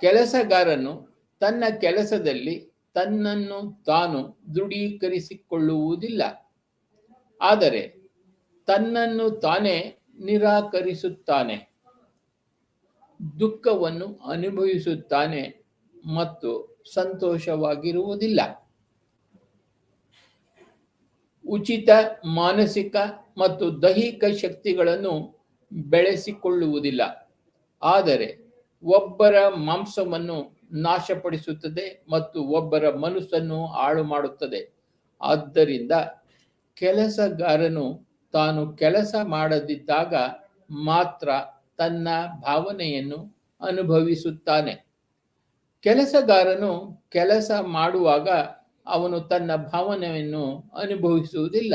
ಕೆಲಸಗಾರನು ತನ್ನ ಕೆಲಸದಲ್ಲಿ ತನ್ನನ್ನು ತಾನು ದೃಢೀಕರಿಸಿಕೊಳ್ಳುವುದಿಲ್ಲ, ಆದರೆ ತನ್ನನ್ನು ತಾನೇ ನಿರಾಕರಿಸುತ್ತಾನೆ, ದುಃಖವನ್ನು ಅನುಭವಿಸುತ್ತಾನೆ ಮತ್ತು ಸಂತೋಷವಾಗಿರುವುದಿಲ್ಲ. ಉಚಿತ ಮಾನಸಿಕ ಮತ್ತು ದೈಹಿಕ ಶಕ್ತಿಗಳನ್ನು ಬೆಳೆಸಿಕೊಳ್ಳುವುದಿಲ್ಲ, ಆದರೆ ಒಬ್ಬರ ಮಾಂಸವನ್ನು ನಾಶಪಡಿಸುತ್ತದೆ ಮತ್ತು ಒಬ್ಬರ ಮನಸ್ಸನ್ನು ಹಾಳು ಮಾಡುತ್ತದೆ. ಆದ್ದರಿಂದ ಕೆಲಸಗಾರನು ತಾನು ಕೆಲಸ ಮಾಡದಿದ್ದಾಗ ಮಾತ್ರ ತನ್ನ ಭಾವನೆಯನ್ನು ಅನುಭವಿಸುತ್ತಾನೆ. ಕೆಲಸಗಾರನು ಕೆಲಸ ಮಾಡುವಾಗ ಅವನು ತನ್ನ ಭಾವನೆಯನ್ನು ಅನುಭವಿಸುವುದಿಲ್ಲ.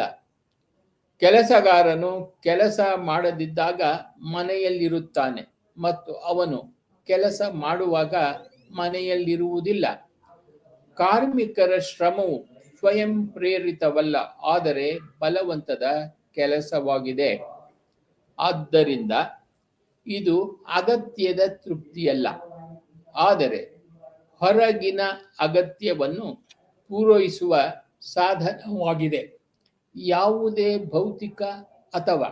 ಕೆಲಸಗಾರನು ಕೆಲಸ ಮಾಡದಿದ್ದಾಗ ಮನೆಯಲ್ಲಿರುತ್ತಾನೆ ಮತ್ತು ಅವನು ಕೆಲಸ ಮಾಡುವಾಗ ಮನೆಯಲ್ಲಿರುವುದಿಲ್ಲ. ಕಾರ್ಮಿಕರ ಶ್ರಮವು ಸ್ವಯಂ ಪ್ರೇರಿತವಲ್ಲ, ಆದರೆ ಬಲವಂತದ ಕೆಲಸವಾಗಿದೆ. ಆದ್ದರಿಂದ ಇದು ಅಗತ್ಯದ ತೃಪ್ತಿಯಲ್ಲ, ಆದರೆ ಹೊರಗಿನ ಅಗತ್ಯವನ್ನು ಪೂರೈಸುವ ಸಾಧನವಾಗಿದೆ. ಯಾವುದೇ ಭೌತಿಕ ಅಥವಾ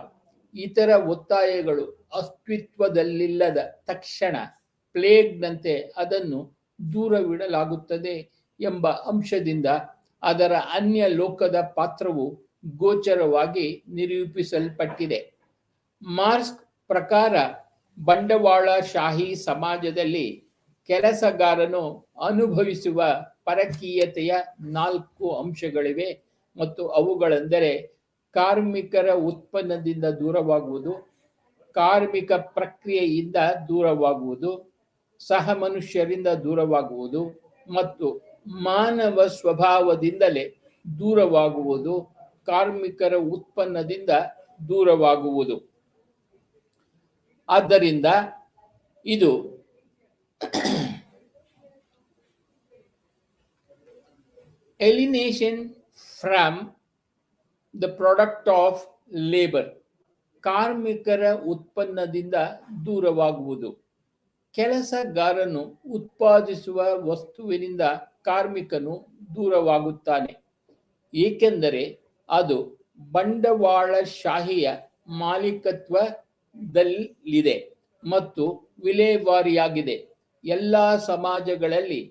ಇತರ ಒತ್ತಾಯಗಳು ಅಸ್ತಿತ್ವದಲ್ಲಿಲ್ಲದ ತಕ್ಷಣ ಪ್ಲೇಗ್ನಂತೆ ಅದನ್ನು ದೂರವಿಡಲಾಗುತ್ತದೆ ಎಂಬ ಅಂಶದಿಂದ ಅದರ ಅನ್ಯ ಲೋಕದ ಪಾತ್ರವು ಗೋಚರವಾಗಿ ನಿರೂಪಿಸಲ್ಪಟ್ಟಿದೆ. ಮಾರ್ಕ್ಸ್ ಪ್ರಕಾರ ಬಂಡವಾಳಶಾಹಿ ಸಮಾಜದಲ್ಲಿ ಕೆಲಸಗಾರನು ಅನುಭವಿಸುವ ಪರಕೀಯತೆಯ 4 ಅಂಶಗಳಿವೆ ಮತ್ತು ಅವುಗಳೆಂದರೆ ಕಾರ್ಮಿಕರ ಉತ್ಪನ್ನದಿಂದ ದೂರವಾಗುವುದು, ಕಾರ್ಮಿಕ ಪ್ರಕ್ರಿಯೆಯಿಂದ ದೂರವಾಗುವುದು, ಸಹ ಮನುಷ್ಯರಿಂದ ದೂರವಾಗುವುದು ಮತ್ತು ಮಾನವ ಸ್ವಭಾವದಿಂದಲೇ ದೂರವಾಗುವುದು, ಕಾರ್ಮಿಕರ ಉತ್ಪನ್ನದಿಂದ ದೂರವಾಗುವುದು. ಆದ್ದರಿಂದ ಇದು alienation from the product of labor, ಕಾರ್ಮಿಕರ ಉತ್ಪನ್ನದಿಂದ ದೂರವಾಗುವುದು. ಕೆಲಸಗಾರನು ಉತ್ಪಾದಿಸುವ ವಸ್ತುವಿನಿಂದ ಕಾರ್ಮಿಕನು ದೂರವಾಗುತ್ತಾನೆ, ಏಕೆಂದರೆ ಅದು ಬಂಡವಾಳಶಾಹಿಯ ಮಾಲೀಕತ್ವದಲ್ಲಿದೆ ಮತ್ತು ವಿಲೇವಾರಿಯಾಗಿದೆ. ಎಲ್ಲ ಸಮಾಜಗಳಲ್ಲಿ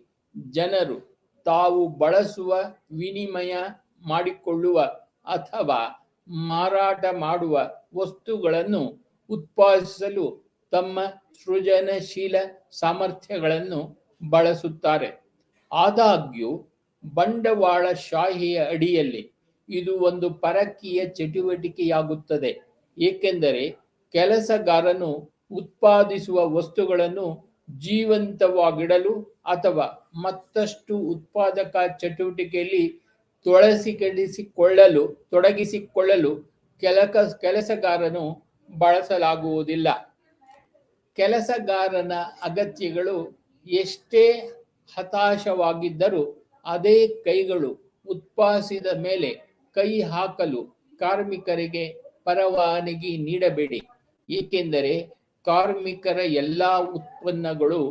ಜನರು ತಾವು ಬಳಸುವ, ವಿನಿಮಯ ಮಾಡಿಕೊಳ್ಳುವ ಅಥವಾ ಮಾರಾಟ ಮಾಡುವ ವಸ್ತುಗಳನ್ನು ಉತ್ಪಾದಿಸಲು ತಮ್ಮ ಸೃಜನಶೀಲ ಸಾಮರ್ಥ್ಯಗಳನ್ನು ಬಳಸುತ್ತಾರೆ. ಆದಾಗ್ಯೂ ಬಂಡವಾಳಶಾಹಿಯ ಅಡಿಯಲ್ಲಿ ಇದು ಒಂದು ಪರಕೀಯ ಚಟುವಟಿಕೆಯಾಗುತ್ತದೆ, ಏಕೆಂದರೆ ಕೆಲಸಗಾರನು ಉತ್ಪಾದಿಸುವ ವಸ್ತುಗಳನ್ನು ಜೀವಂತವಾಗಿಡಲು ಅಥವಾ ಮತ್ತಷ್ಟು ಉತ್ಪಾದಕ ಚಟುವಟಿಕೆಯಲ್ಲಿ ತೊಡಗಿಸಿಕೊಳ್ಳಲು ಕೆಲಸಗಾರನು ಬಳಸಲಾಗುವುದಿಲ್ಲ. ಕೆಲಸಗಾರನ ಅಗತ್ಯಗಳು ಎಷ್ಟೇ ಹತಾಶವಾಗಿದ್ದರೂ ಅದೇ ಕೈಗಳು ಉತ್ಪಾದಿಸಿದ ಮೇಲೆ ಕೈ ಹಾಕಲು ಕಾರ್ಮಿಕರಿಗೆ ಪರವಾನಗಿ ನೀಡಬೇಡಿ, ಏಕೆಂದರೆ ಕಾರ್ಮಿಕರ ಎಲ್ಲ ಉತ್ಪನ್ನಗಳು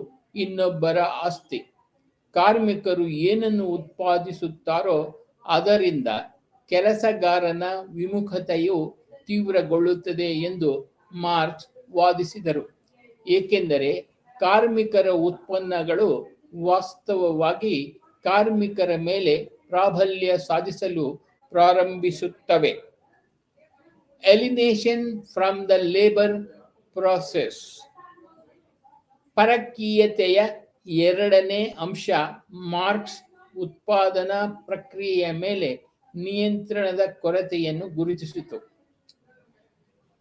ಇನ್ನೊಬ್ಬರ ಆಸ್ತಿ. ಕಾರ್ಮಿಕರು ಏನನ್ನು ಉತ್ಪಾದಿಸುತ್ತಾರೋ ಅದರಿಂದ ಕೆಲಸಗಾರನ ವಿಮುಖತೆಯು ತೀವ್ರಗೊಳ್ಳುತ್ತದೆ ಎಂದು ಮಾರ್ಕ್ಸ್ ವಾದಿಸಿದರು, ಏಕೆಂದರೆ ಕಾರ್ಮಿಕರ ಉತ್ಪನ್ನಗಳು ವಾಸ್ತವವಾಗಿ ಕಾರ್ಮಿಕರ ಮೇಲೆ ಪ್ರಾಬಲ್ಯ ಸಾಧಿಸಲು ಪ್ರಾರಂಭಿಸುತ್ತವೆ. alienation from the labor process, ಪರಕೀಯತೆಯ 2ನೇ ಅಂಶ ಮಾರ್ಕ್ಸ್ ಉತ್ಪಾದನಾ ಪ್ರಕ್ರಿಯೆಯ ಮೇಲೆ ನಿಯಂತ್ರಣದ ಕೊರತೆಯನ್ನು ಗುರುತಿಸಿತು.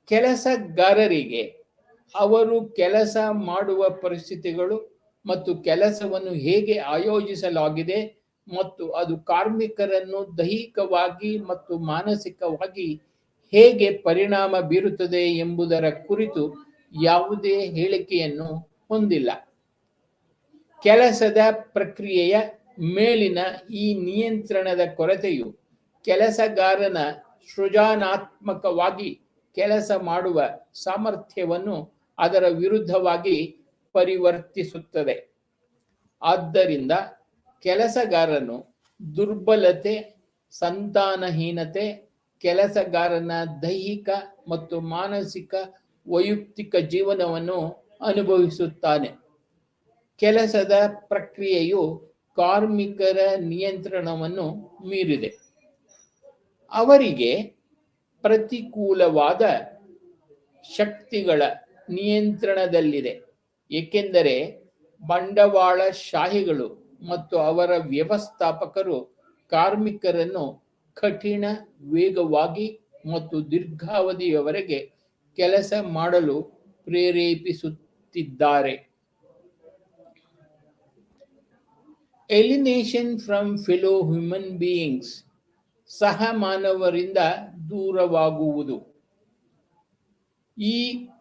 ಕೆಲಸಗಾರರಿಗೆ ಅವರು ಕೆಲಸ ಮಾಡುವ ಪರಿಸ್ಥಿತಿಗಳು ಮತ್ತು ಕೆಲಸವನ್ನು ಹೇಗೆ ಆಯೋಜಿಸಲಾಗಿದೆ ಮತ್ತು ಅದು ಕಾರ್ಮಿಕರನ್ನು ದೈಹಿಕವಾಗಿ ಮತ್ತು ಮಾನಸಿಕವಾಗಿ ಹೇಗೆ ಪರಿಣಾಮ ಬೀರುತ್ತದೆ ಎಂಬುದರ ಕುರಿತು ಯಾವುದೇ ಹೇಳಿಕೆಯನ್ನು ಹೊಂದಿಲ್ಲ. ಕೆಲಸದ ಪ್ರಕ್ರಿಯೆಯ ಮೇಲಿನ ಈ ನಿಯಂತ್ರಣದ ಕೊರತೆಯು ಕೆಲಸಗಾರನ ಸೃಜನಾತ್ಮಕವಾಗಿ ಕೆಲಸ ಮಾಡುವ ಸಾಮರ್ಥ್ಯವನ್ನು ಅದರ ವಿರುದ್ಧವಾಗಿ ಪರಿವರ್ತಿಸುತ್ತದೆ. ಆದ್ದರಿಂದ ಕೆಲಸಗಾರನು ದುರ್ಬಲತೆ, ಸಂತಾನಹೀನತೆ, ಕೆಲಸಗಾರನ ದೈಹಿಕ ಮತ್ತು ಮಾನಸಿಕ ವೈಯಕ್ತಿಕ ಜೀವನವನ್ನು ಅನುಭವಿಸುತ್ತಾನೆ. ಕೆಲಸದ ಪ್ರಕ್ರಿಯೆಯು ಕಾರ್ಮಿಕರ ನಿಯಂತ್ರಣವನ್ನು ಮೀರಿದೆ. ಅವರಿಗೆ ಪ್ರತಿಕೂಲವಾದ ಶಕ್ತಿಗಳ ನಿಯಂತ್ರಣದಲ್ಲಿದೆ, ಏಕೆಂದರೆ ಬಂಡವಾಳಶಾಹಿಗಳು ಮತ್ತು ಅವರ ವ್ಯವಸ್ಥಾಪಕರು ಕಾರ್ಮಿಕರನ್ನು ಕಠಿಣ, ವೇಗವಾಗಿ ಮತ್ತು ದೀರ್ಘಾವಧಿಯವರೆಗೆ ಕೆಲಸ ಮಾಡಲು ಪ್ರೇರೇಪಿಸುತ್ತಿದ್ದಾರೆ. ಎಲಿನೇಷನ್ ಫ್ರಮ್ ಫೆಲೋ ಹ್ಯೂಮನ್ ಬೀಯಿಂಗ್ಸ್, ಸಹ ಮಾನವರಿಂದ ದೂರವಾಗುವುದು. ಈ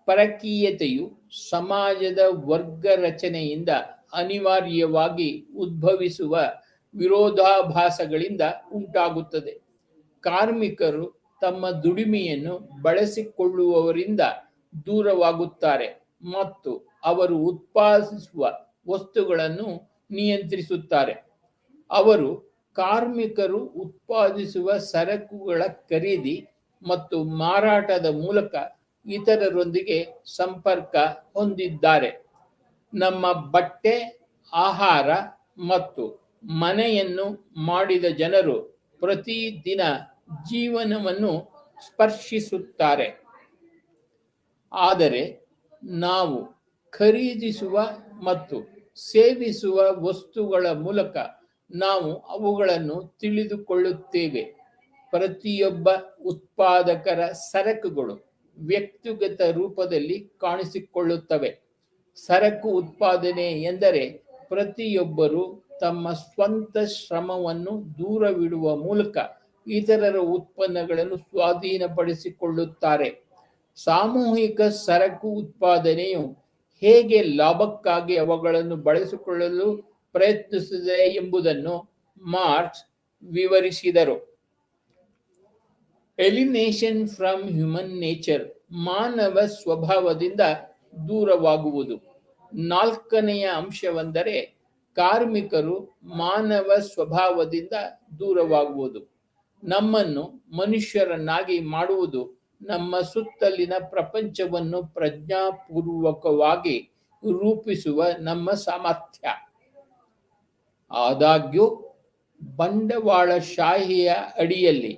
ಪರಕೀಯತೆಯು ಸಮಾಜದ ವರ್ಗ ರಚನೆಯಿಂದ ಅನಿವಾರ್ಯವಾಗಿ ಉದ್ಭವಿಸುವ ವಿರೋಧಾಭಾಸಗಳಿಂದ ಉಂಟಾಗುತ್ತದೆ. ಕಾರ್ಮಿಕರು ತಮ್ಮ ದುಡಿಮೆಯನ್ನು ಬಳಸಿಕೊಳ್ಳುವವರಿಂದ ದೂರವಾಗುತ್ತಾರೆ ಮತ್ತು ಅವರು ಉತ್ಪಾದಿಸುವ ವಸ್ತುಗಳನ್ನು ನಿಯಂತ್ರಿಸುತ್ತಾರೆ. ಅವರು ಕಾರ್ಮಿಕರು ಉತ್ಪಾದಿಸುವ ಸರಕುಗಳ ಖರೀದಿ ಮತ್ತು ಮಾರಾಟದ ಮೂಲಕ ಇತರರೊಂದಿಗೆ ಸಂಪರ್ಕ ಹೊಂದಿದ್ದಾರೆ. ನಮ್ಮ ಬಟ್ಟೆ, ಆಹಾರ ಮತ್ತು ಮನೆಯನ್ನು ಮಾಡಿದ ಜನರು ಪ್ರತಿದಿನ ಜೀವನವನ್ನು ಸ್ಪರ್ಶಿಸುತ್ತಾರೆ. ಆದರೆ ನಾವು ಖರೀದಿಸುವ ಮತ್ತು ಸೇವಿಸುವ ವಸ್ತುಗಳ ಮೂಲಕ ನಾವು ಅವುಗಳನ್ನು ತಿಳಿದುಕೊಳ್ಳುತ್ತೇವೆ. ಪ್ರತಿಯೊಬ್ಬ ಉತ್ಪಾದಕರ ಸರಕುಗಳು ವ್ಯಕ್ತಿಗತ ರೂಪದಲ್ಲಿ ಕಾಣಿಸಿಕೊಳ್ಳುತ್ತವೆ. ಸರಕು ಉತ್ಪಾದನೆ ಎಂದರೆ ಪ್ರತಿಯೊಬ್ಬರು ತಮ್ಮ ಸ್ವಂತ ಶ್ರಮವನ್ನು ದೂರವಿಡುವ ಮೂಲಕ ಇತರರ ಉತ್ಪನ್ನಗಳನ್ನು ಸ್ವಾಧೀನಪಡಿಸಿಕೊಳ್ಳುತ್ತಾರೆ. ಸಾಮೂಹಿಕ ಸರಕು ಉತ್ಪಾದನೆಯು ಹೇಗೆ ಲಾಭಕ್ಕಾಗಿ ಅವುಗಳನ್ನು ಬಳಸಿಕೊಳ್ಳಲು ಪ್ರಯತ್ನಿಸುತ್ತದೆ ಎಂಬುದನ್ನು ಮಾರ್ಕ್ಸ್ ವಿವರಿಸಿದರು. ಎಲಿನೇಷನ್ ಫ್ರಮ್ ಹ್ಯೂಮನ್ ನೇಚರ್, ಮಾನವ ಸ್ವಭಾವದಿಂದ ದೂರವಾಗುವುದು. ನಾಲ್ಕನೆಯ ಅಂಶವೆಂದರೆ ಕಾರ್ಮಿಕರು ಮಾನವ ಸ್ವಭಾವದಿಂದ ದೂರವಾಗುವುದು. ನಮ್ಮನ್ನು ಮನುಷ್ಯರನ್ನಾಗಿ ಮಾಡುವುದು ನಮ್ಮ ಸುತ್ತಲಿನ ಪ್ರಪಂಚವನ್ನು ಪ್ರಜ್ಞಾಪೂರ್ವಕವಾಗಿ ರೂಪಿಸುವ ನಮ್ಮ ಸಾಮರ್ಥ್ಯ. ಆದಾಗ್ಯೂ ಬಂಡವಾಳಶಾಹಿಯ ಅಡಿಯಲ್ಲಿ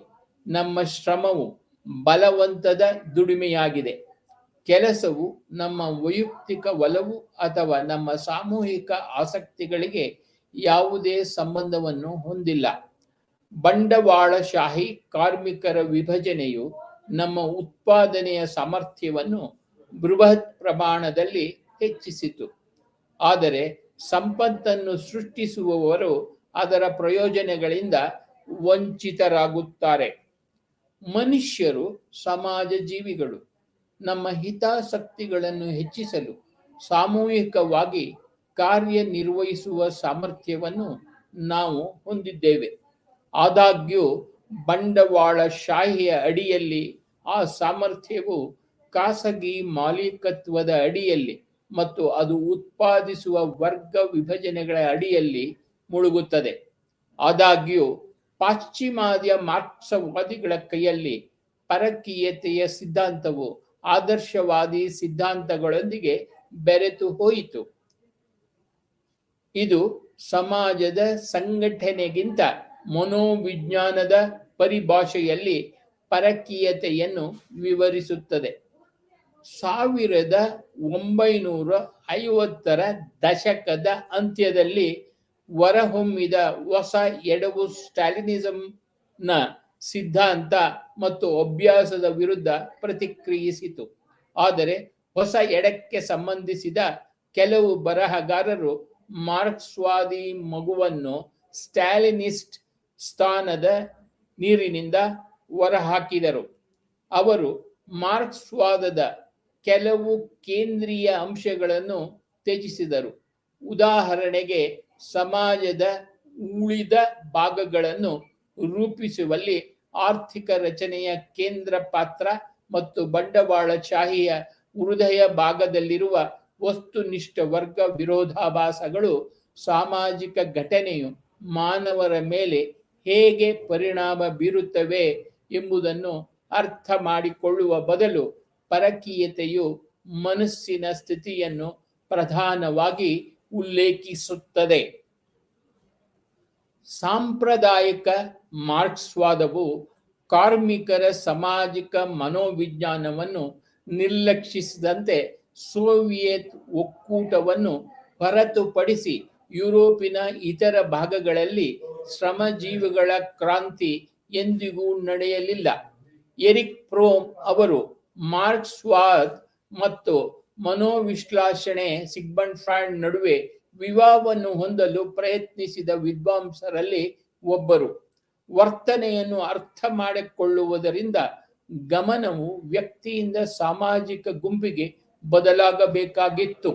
ನಮ್ಮ ಶ್ರಮವು ಬಲವಂತದ ದುಡಿಮೆಯಾಗಿದೆ. ಕೆಲಸವು ನಮ್ಮ ವೈಯಕ್ತಿಕ ಒಲವು ಅಥವಾ ನಮ್ಮ ಸಾಮೂಹಿಕ ಆಸಕ್ತಿಗಳಿಗೆ ಯಾವುದೇ ಸಂಬಂಧವನ್ನು ಹೊಂದಿಲ್ಲ. ಬಂಡವಾಳಶಾಹಿ ಕಾರ್ಮಿಕರ ವಿಭಜನೆಯು ನಮ್ಮ ಉತ್ಪಾದನೆಯ ಸಾಮರ್ಥ್ಯವನ್ನು ಬೃಹತ್ ಪ್ರಮಾಣದಲ್ಲಿ ಹೆಚ್ಚಿಸಿತು, ಆದರೆ ಸಂಪತ್ತನ್ನು ಸೃಷ್ಟಿಸುವವರು ಅದರ ಪ್ರಯೋಜನಗಳಿಂದ ವಂಚಿತರಾಗುತ್ತಾರೆ. ಮನುಷ್ಯರು ಸಮಾಜ ಜೀವಿಗಳು. ನಮ್ಮ ಹಿತಾಸಕ್ತಿಗಳನ್ನು ಹೆಚ್ಚಿಸಲು ಸಾಮೂಹಿಕವಾಗಿ ಕಾರ್ಯನಿರ್ವಹಿಸುವ ಸಾಮರ್ಥ್ಯವನ್ನು ನಾವು ಹೊಂದಿದ್ದೇವೆ. ಆದಾಗ್ಯೂ ಬಂಡವಾಳಶಾಹಿಯ ಅಡಿಯಲ್ಲಿ ಆ ಸಾಮರ್ಥ್ಯವು ಖಾಸಗಿ ಮಾಲೀಕತ್ವದ ಅಡಿಯಲ್ಲಿ ಮತ್ತು ಅದು ಉತ್ಪಾದಿಸುವ ವರ್ಗ ವಿಭಜನೆಗಳ ಅಡಿಯಲ್ಲಿ ಮುಳುಗುತ್ತದೆ. ಆದಾಗ್ಯೂ ಪಾಶ್ಚಿಮಾತ್ಯ ಮಾರ್ಕ್ಸವಾದಿಗಳ ಕೈಯಲ್ಲಿ ಪರಕೀಯತೆಯ ಸಿದ್ಧಾಂತವು ಆದರ್ಶವಾದಿ ಸಿದ್ಧಾಂತಗಳೊಂದಿಗೆ ಬೆರೆತು ಹೋಯಿತು. ಇದು ಸಮಾಜದ ಸಂಘಟನೆಗಿಂತ ಮನೋವಿಜ್ಞಾನದ ಪರಿಭಾಷೆಯಲ್ಲಿ ಪರಕೀಯತೆಯನ್ನು ವಿವರಿಸುತ್ತದೆ. 1950ರ ದಶಕದ ಅಂತ್ಯದಲ್ಲಿ ಹೊರಹೊಮ್ಮಿದ ಹೊಸ ಎಡವು ಸ್ಟಾಲಿನಿಸಂನ ಸಿದ್ಧಾಂತ ಮತ್ತು ಅಭ್ಯಾಸದ ವಿರುದ್ಧ ಪ್ರತಿಕ್ರಿಯಿಸಿತು. ಆದರೆ ಹೊಸ ಎಡಕ್ಕೆ ಸಂಬಂಧಿಸಿದ ಕೆಲವು ಬರಹಗಾರರು ಮಾರ್ಕ್ಸ್ವಾದಿ ಮಗುವನ್ನು ಸ್ಟಾಲಿನಿಸ್ಟ್ ಸ್ಥಾನದ ನೀರಿನಿಂದ ಹೊರಹಾಕಿದರು. ಅವರು ಮಾರ್ಕ್ಸ್ವಾದದ ಕೆಲವು ಕೇಂದ್ರೀಯ ಅಂಶಗಳನ್ನು ತ್ಯಜಿಸಿದರು. ಉದಾಹರಣೆಗೆ, ಸಮಾಜದ ಉಳಿದ ಭಾಗಗಳನ್ನು ರೂಪಿಸುವಲ್ಲಿ ಆರ್ಥಿಕ ರಚನೆಯ ಕೇಂದ್ರ ಪಾತ್ರ ಮತ್ತು ಬಂಡವಾಳಶಾಹಿಯ ಹೃದಯ ಭಾಗದಲ್ಲಿರುವ ವಸ್ತುನಿಷ್ಠ ವರ್ಗ ವಿರೋಧಾಭಾಸಗಳು ಸಾಮಾಜಿಕ ಘಟನೆಯು ಮಾನವರ ಮೇಲೆ ಹೇಗೆ ಪರಿಣಾಮ ಬೀರುತ್ತವೆ ಎಂಬುದನ್ನು ಅರ್ಥ ಮಾಡಿಕೊಳ್ಳುವ ಬದಲು ಪರಕೀಯತೆಯು ಮನಸ್ಸಿನ ಸ್ಥಿತಿಯನ್ನು ಪ್ರಧಾನವಾಗಿ ಉಲ್ಲೇಖಿಸುತ್ತದೆ. ಸಾಂಪ್ರದಾಯಿಕ ಮಾರ್ಕ್ಸ್ವಾದವು ಕಾರ್ಮಿಕರ ಸಾಮಾಜಿಕ ಮನೋವಿಜ್ಞಾನವನ್ನು ನಿರ್ಲಕ್ಷಿಸಿದಂತೆ ಸೋವಿಯತ್ ಒಕ್ಕೂಟವನ್ನು ಹೊರತುಪಡಿಸಿ ಯುರೋಪಿನ ಇತರ ಭಾಗಗಳಲ್ಲಿ ಶ್ರಮಜೀವಿಗಳ ಕ್ರಾಂತಿ ಎಂದಿಗೂ ನಡೆಯಲಿಲ್ಲ. ಎರಿಕ್ ಫ್ರೋಮ್ ಅವರು ಮಾರ್ಕ್ಸ್ವಾದ್ ಮತ್ತು ಮನೋವಿಶ್ಲೇಷಣೆ ಸಿಗ್ಮಂಡ್ ಫ್ರಾಯ್ಡ್ ನಡುವೆ ವಿವಾಹವನ್ನು ಹೊಂದಲು ಪ್ರಯತ್ನಿಸಿದ ವಿದ್ವಾಂಸರಲ್ಲಿ ಒಬ್ಬರು. ವರ್ತನೆಯನ್ನು ಅರ್ಥ ಮಾಡಿಕೊಳ್ಳುವುದರಿಂದ ಗಮನವು ವ್ಯಕ್ತಿಯಿಂದ ಸಾಮಾಜಿಕ ಗುಂಪಿಗೆ ಬದಲಾಗಬೇಕಾಗಿತ್ತು.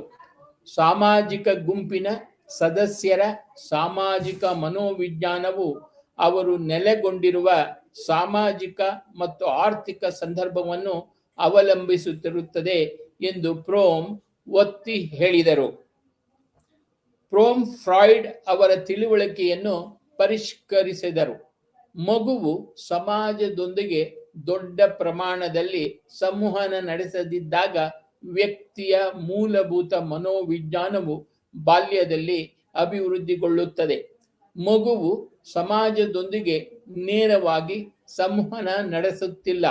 ಸಾಮಾಜಿಕ ಗುಂಪಿನ ಸದಸ್ಯರ ಸಾಮಾಜಿಕ ಮನೋವಿಜ್ಞಾನವು ಅವರು ನೆಲೆಗೊಂಡಿರುವ ಸಾಮಾಜಿಕ ಮತ್ತು ಆರ್ಥಿಕ ಸಂದರ್ಭವನ್ನು ಅವಲಂಬಿಸುತ್ತಿರುತ್ತದೆ ಎಂದು ಫ್ರೋಮ್ ಒತ್ತಿ ಹೇಳಿದರು. ಫ್ರೋಮ್ ಫ್ರಾಯ್ಡ್ ಅವರ ತಿಳುವಳಿಕೆಯನ್ನು ಪರಿಷ್ಕರಿಸಿದರು. ಮಗುವು ಸಮಾಜದೊಂದಿಗೆ ದೊಡ್ಡ ಪ್ರಮಾಣದಲ್ಲಿ ಸಂವಹನ ನಡೆಸದಿದ್ದಾಗ ವ್ಯಕ್ತಿಯ ಮೂಲಭೂತ ಮನೋವಿಜ್ಞಾನವು ಬಾಲ್ಯದಲ್ಲಿ ಅಭಿವೃದ್ಧಿಗೊಳ್ಳುತ್ತದೆ. ಮಗುವು ಸಮಾಜದೊಂದಿಗೆ ನೇರವಾಗಿ ಸಂವಹನ ನಡೆಸುತ್ತಿಲ್ಲ,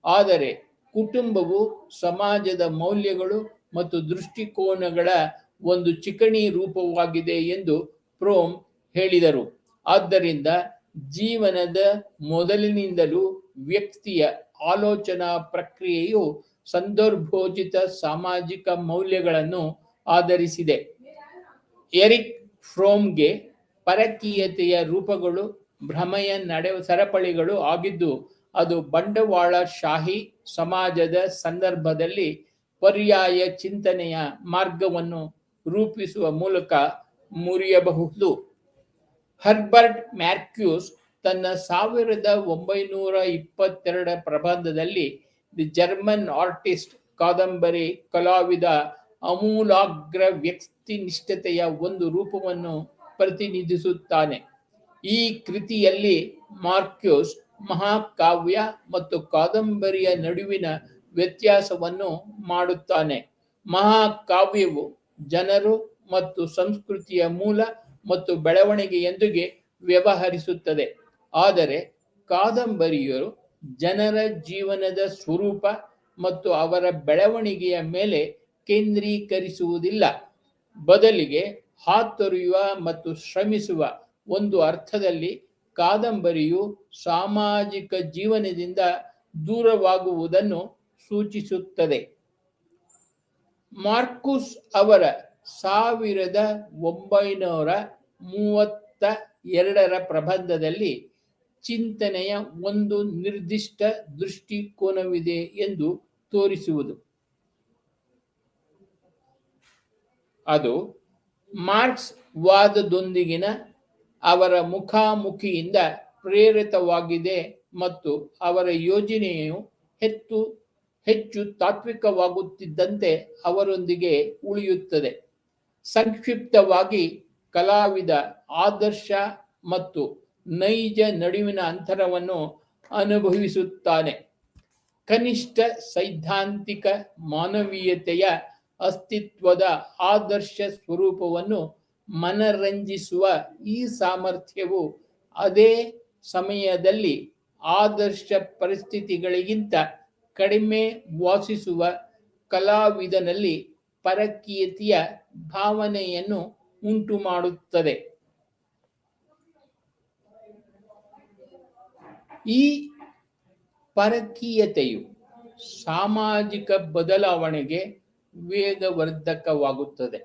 ಆದರೆ ಕುಟುಂಬವು ಸಮಾಜದ ಮೌಲ್ಯಗಳು ಮತ್ತು ದೃಷ್ಟಿಕೋನಗಳ ಒಂದು ಚಿಕಣಿ ರೂಪವಾಗಿದೆ ಎಂದು ಫ್ರೋಮ್ ಹೇಳಿದರು. ಆದ್ದರಿಂದ ಜೀವನದ ಮೊದಲಿನಿಂದಲೂ ವ್ಯಕ್ತಿಯ ಆಲೋಚನಾ ಪ್ರಕ್ರಿಯೆಯು ಸಂದರ್ಭೋಚಿತ ಸಾಮಾಜಿಕ ಮೌಲ್ಯಗಳನ್ನು ಆಧರಿಸಿದೆ. ಎರಿಕ್ ಫ್ರೋಮ್ಗೆ ಪರಕೀಯತೆಯ ರೂಪಗಳು ಭ್ರಮೆಯ ಸರಪಳಿಗಳು ಆಗಿದ್ದು, ಅದು ಬಂಡವಾಳಶಾಹಿ ಸಮಾಜದ ಸಂದರ್ಭದಲ್ಲಿ ಪರ್ಯಾಯ ಚಿಂತನೆಯ ಮಾರ್ಗವನ್ನು ರೂಪಿಸುವ ಮೂಲಕ ಮುರಿಯಬಹುದು. ಹರ್ಬರ್ಟ್ ಮಾರ್ಕ್ಯೂಸ್ ತನ್ನ 1922 ಪ್ರಬಂಧದಲ್ಲಿ ದಿ ಜರ್ಮನ್ ಆರ್ಟಿಸ್ಟ್ ಕಾದಂಬರಿ ಕಲಾವಿದ ಅಮೂಲಾಗ್ರ ವ್ಯಕ್ತಿನಿಷ್ಠತೆಯ ಒಂದು ರೂಪವನ್ನು ಪ್ರತಿನಿಧಿಸುತ್ತಾನೆ. ಈ ಕೃತಿಯಲ್ಲಿ ಮಾರ್ಕ್ಯೂಸ್ ಮಹಾಕಾವ್ಯ ಮತ್ತು ಕಾದಂಬರಿಯ ನಡುವಿನ ವ್ಯತ್ಯಾಸವನ್ನು ಮಾಡುತ್ತಾನೆ. ಮಹಾಕಾವ್ಯವು ಜನರು ಮತ್ತು ಸಂಸ್ಕೃತಿಯ ಮೂಲ ಮತ್ತು ಬೆಳವಣಿಗೆಯೊಂದಿಗೆ ವ್ಯವಹರಿಸುತ್ತದೆ, ಆದರೆ ಕಾದಂಬರಿಯು ಜನರ ಜೀವನದ ಸ್ವರೂಪ ಮತ್ತು ಅವರ ಬೆಳವಣಿಗೆಯ ಮೇಲೆ ಕೇಂದ್ರೀಕರಿಸುವುದಿಲ್ಲ. ಬದಲಿಗೆ ಹಾತೊರೆಯುವ ಮತ್ತು ಶ್ರಮಿಸುವ ಒಂದು ಅರ್ಥದಲ್ಲಿ ಕಾದಂಬರಿಯು ಸಾಮಾಜಿಕ ಜೀವನದಿಂದ ದೂರವಾಗುವುದನ್ನು ಸೂಚಿಸುತ್ತದೆ. ಮಾರ್ಕ್ಯೂಸ್ ಅವರ 1932 ಪ್ರಬಂಧದಲ್ಲಿ ಚಿಂತನೆಯ ಒಂದು ನಿರ್ದಿಷ್ಟ ದೃಷ್ಟಿಕೋನವಿದೆ ಎಂದು ತೋರಿಸುವುದು. ಅದು ಮಾರ್ಕ್ಸ್ ವಾದದೊಂದಿಗಿನ ಅವರ ಮುಖಾಮುಖಿಯಿಂದ ಪ್ರೇರಿತವಾಗಿದೆ ಮತ್ತು ಅವರ ಯೋಜನೆಯು ಹೆಚ್ಚು ತಾತ್ವಿಕವಾಗುತ್ತಿದ್ದಂತೆ ಅವರೊಂದಿಗೆ ಉಳಿಯುತ್ತದೆ. ಸಂಕ್ಷಿಪ್ತವಾಗಿ, ಕಲಾವಿದ ಆದರ್ಶ ಮತ್ತು ನೈಜ ನಡುವಿನ ಅಂತರವನ್ನು ಅನುಭವಿಸುತ್ತಾನೆ. ಕನಿಷ್ಠ ಸೈದ್ಧಾಂತಿಕ ಮಾನವೀಯತೆಯ ಅಸ್ತಿತ್ವದ ಆದರ್ಶ ಸ್ವರೂಪವನ್ನು ಮನರಂಜಿಸುವ ಈ ಸಾಮರ್ಥ್ಯವು ಅದೇ ಸಮಯದಲ್ಲಿ ಆದರ್ಶ ಪರಿಸ್ಥಿತಿಗಳಿಗಿಂತ ಕಡಿಮೆ ವಾಸಿಸುವ ಕಲಾವಿದನಲ್ಲಿ ಪರಕೀಯತೆಯ ಭಾವನೆಯನ್ನು ಉಂಟುಮಾಡುತ್ತದೆ. ಈ ಪರಕೀಯತೆಯು ಸಾಮಾಜಿಕ ಬದಲಾವಣೆಗೆ ವೇಗವರ್ಧಕವಾಗುತ್ತದೆ.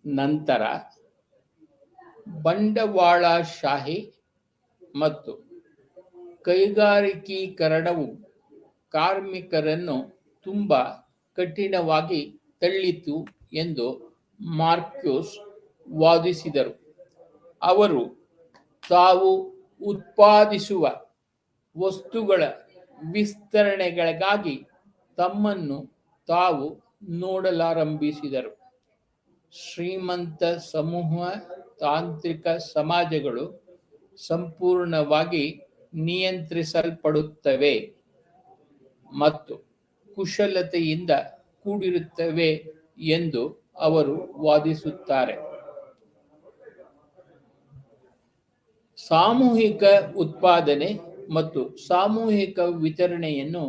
ನಂತರ ಬಂಡವಾಳಶಾಹಿ ಮತ್ತು ಕೈಗಾರಿಕೀಕರಣವು ಕಾರ್ಮಿಕರನ್ನು ತುಂಬ ಕಠಿಣವಾಗಿ ತಳ್ಳಿತು ಎಂದು ಮಾರ್ಕ್ಯೂಸ್ ವಾದಿಸಿದರು. ಅವರು ತಾವು ಉತ್ಪಾದಿಸುವ ವಸ್ತುಗಳ ವಿಸ್ತರಣೆಗಳಿಗಾಗಿ ತಮ್ಮನ್ನು ತಾವು ನೋಡಲಾರಂಭಿಸಿದರು. ಶ್ರೀಮಂತ ಸಮೂಹ ತಾಂತ್ರಿಕ ಸಮಾಜಗಳು ಸಂಪೂರ್ಣವಾಗಿ ನಿಯಂತ್ರಿಸಲ್ಪಡುತ್ತವೆ ಮತ್ತು ಕುಶಲತೆಯಿಂದ ಕೂಡಿರುತ್ತವೆ ಎಂದು ಅವರು ವಾದಿಸುತ್ತಾರೆ. ಸಾಮೂಹಿಕ ಉತ್ಪಾದನೆ ಮತ್ತು ಸಾಮೂಹಿಕ ವಿತರಣೆಯನ್ನು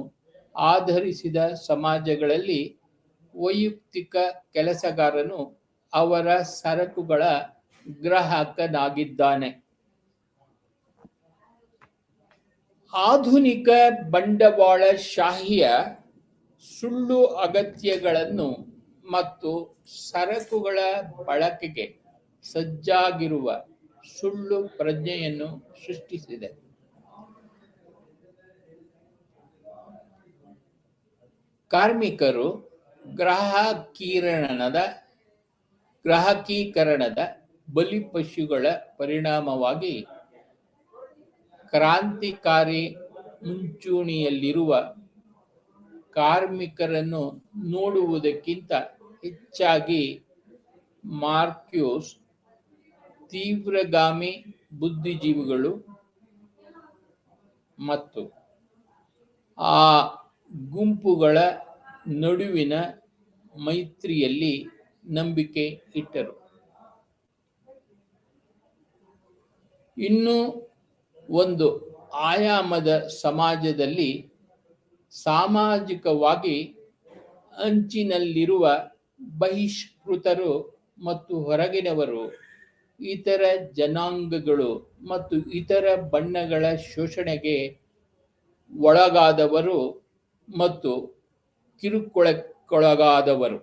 ಆಧರಿಸಿದ ಸಮಾಜಗಳಲ್ಲಿ ವೈಯಕ್ತಿಕ ಕೆಲಸಗಾರನು ಅವರ ಸರಕುಗಳ ಗ್ರಾಹಕನಾಗಿದ್ದಾನೆ. ಆಧುನಿಕ ಬಂಡವಾಳಶಾಹಿಯ ಸುಳ್ಳು ಅಗತ್ಯಗಳನ್ನು ಮತ್ತು ಸರಕುಗಳ ಬಳಕೆಗೆ ಸಜ್ಜಾಗಿರುವ ಸುಳ್ಳು ಪ್ರಜ್ಞೆಯನ್ನು ಸೃಷ್ಟಿಸಿದೆ. ಕಾರ್ಮಿಕರು ಗ್ರಾಹಕೀಕರಣದ ಬಲಿಪಶುಗಳ ಪರಿಣಾಮವಾಗಿ ಕ್ರಾಂತಿಕಾರಿ ಮುಂಚೂಣಿಯಲ್ಲಿರುವ ಕಾರ್ಮಿಕರನ್ನು ನೋಡುವುದಕ್ಕಿಂತ ಹೆಚ್ಚಾಗಿ ಮಾರ್ಕ್ಯೂಸ್ ತೀವ್ರಗಾಮಿ ಬುದ್ಧಿಜೀವಿಗಳು ಮತ್ತು ಆ ಗುಂಪುಗಳ ನಡುವಿನ ಮೈತ್ರಿಯಲ್ಲಿ ನಂಬಿಕೆ ಇಟ್ಟರು. ಇನ್ನೂ ಒಂದು ಆಯಾಮದ ಸಮಾಜದಲ್ಲಿ ಸಾಮಾಜಿಕವಾಗಿ ಅಂಚಿನಲ್ಲಿರುವ ಬಹಿಷ್ಕೃತರು ಮತ್ತು ಹೊರಗಿನವರು, ಇತರ ಜನಾಂಗಗಳು ಮತ್ತು ಇತರ ಬಣ್ಣಗಳ ಶೋಷಣೆಗೆ ಒಳಗಾದವರು ಮತ್ತು ಕಿರುಕುಳಕ್ಕೊಳಗಾದವರು,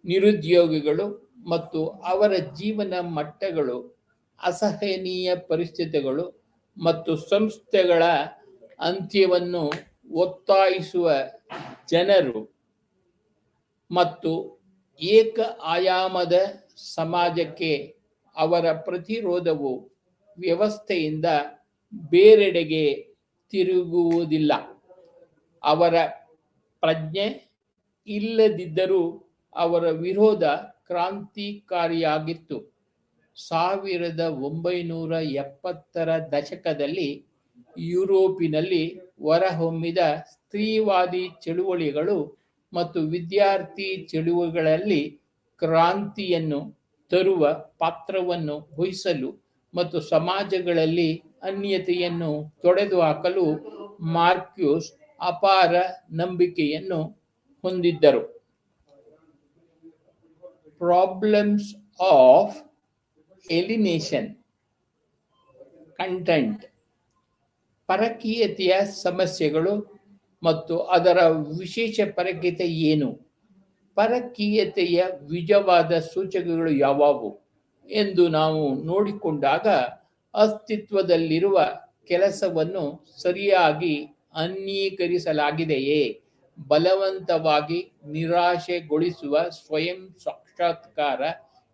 ನಿರುದ್ಯೋಗಿಗಳು ಮತ್ತು ಅವರ ಜೀವನ ಮಟ್ಟಗಳು, ಅಸಹನೀಯ ಪರಿಸ್ಥಿತಿಗಳು ಮತ್ತು ಸಂಸ್ಥೆಗಳ ಅಂತ್ಯವನ್ನು ಒತ್ತಾಯಿಸುವ ಜನರು ಮತ್ತು ಏಕ ಆಯಾಮದ ಸಮಾಜಕ್ಕೆ ಅವರ ಪ್ರತಿರೋಧವು ವ್ಯವಸ್ಥೆಯಿಂದ ಬೇರೆಡೆಗೆ ತಿರುಗುವುದಿಲ್ಲ. ಅವರ ಪ್ರಜ್ಞೆ ಇಲ್ಲದಿದ್ದರೂ ಅವರ ವಿರೋಧ ಕ್ರಾಂತಿಕಾರಿಯಾಗಿತ್ತು. 1970ರ ದಶಕದಲ್ಲಿ ಯುರೋಪಿನಲ್ಲಿ ಹೊರಹೊಮ್ಮಿದ ಸ್ತ್ರೀವಾದಿ ಚಳುವಳಿಗಳು ಮತ್ತು ವಿದ್ಯಾರ್ಥಿ ಚಳುವಳಿಗಳಲ್ಲಿ ಕ್ರಾಂತಿಯನ್ನು ತರುವ ಪಾತ್ರವನ್ನು ವಹಿಸಲು ಮತ್ತು ಸಮಾಜಗಳಲ್ಲಿ ಅನ್ಯತೆಯನ್ನು ತೊಡೆದುಹಾಕಲು ಮಾರ್ಕ್ಯೂಸ್ ಅಪಾರ ನಂಬಿಕೆಯನ್ನು ಹೊಂದಿದ್ದರು. ಪ್ರಾಬ್ಲಮ್ಸ್ ಆಫ್ ಎಲಿನೇಷನ್ ಕಂಟೆಂಟ್, ಪರಕೀಯತೆಯ ಸಮಸ್ಯೆಗಳು ಮತ್ತು ಅದರ ವಿಶೇಷ ಪರಕೀಯತೆ ಏನು? ಪರಕೀಯತೆಯ ನಿಜವಾದ ಸೂಚಕಗಳು ಯಾವುವು ಎಂದು ನಾವು ನೋಡಿಕೊಂಡಾಗ, ಅಸ್ತಿತ್ವದಲ್ಲಿರುವ ಕೆಲಸವನ್ನು ಸರಿಯಾಗಿ ಅನ್ಯೀಕರಿಸಲಾಗಿದೆಯೇ, ಬಲವಂತವಾಗಿ ನಿರಾಶೆಗೊಳಿಸುವ ಸ್ವಯಂ ಸಾಕ್ಷಾತ್ಕಾರ,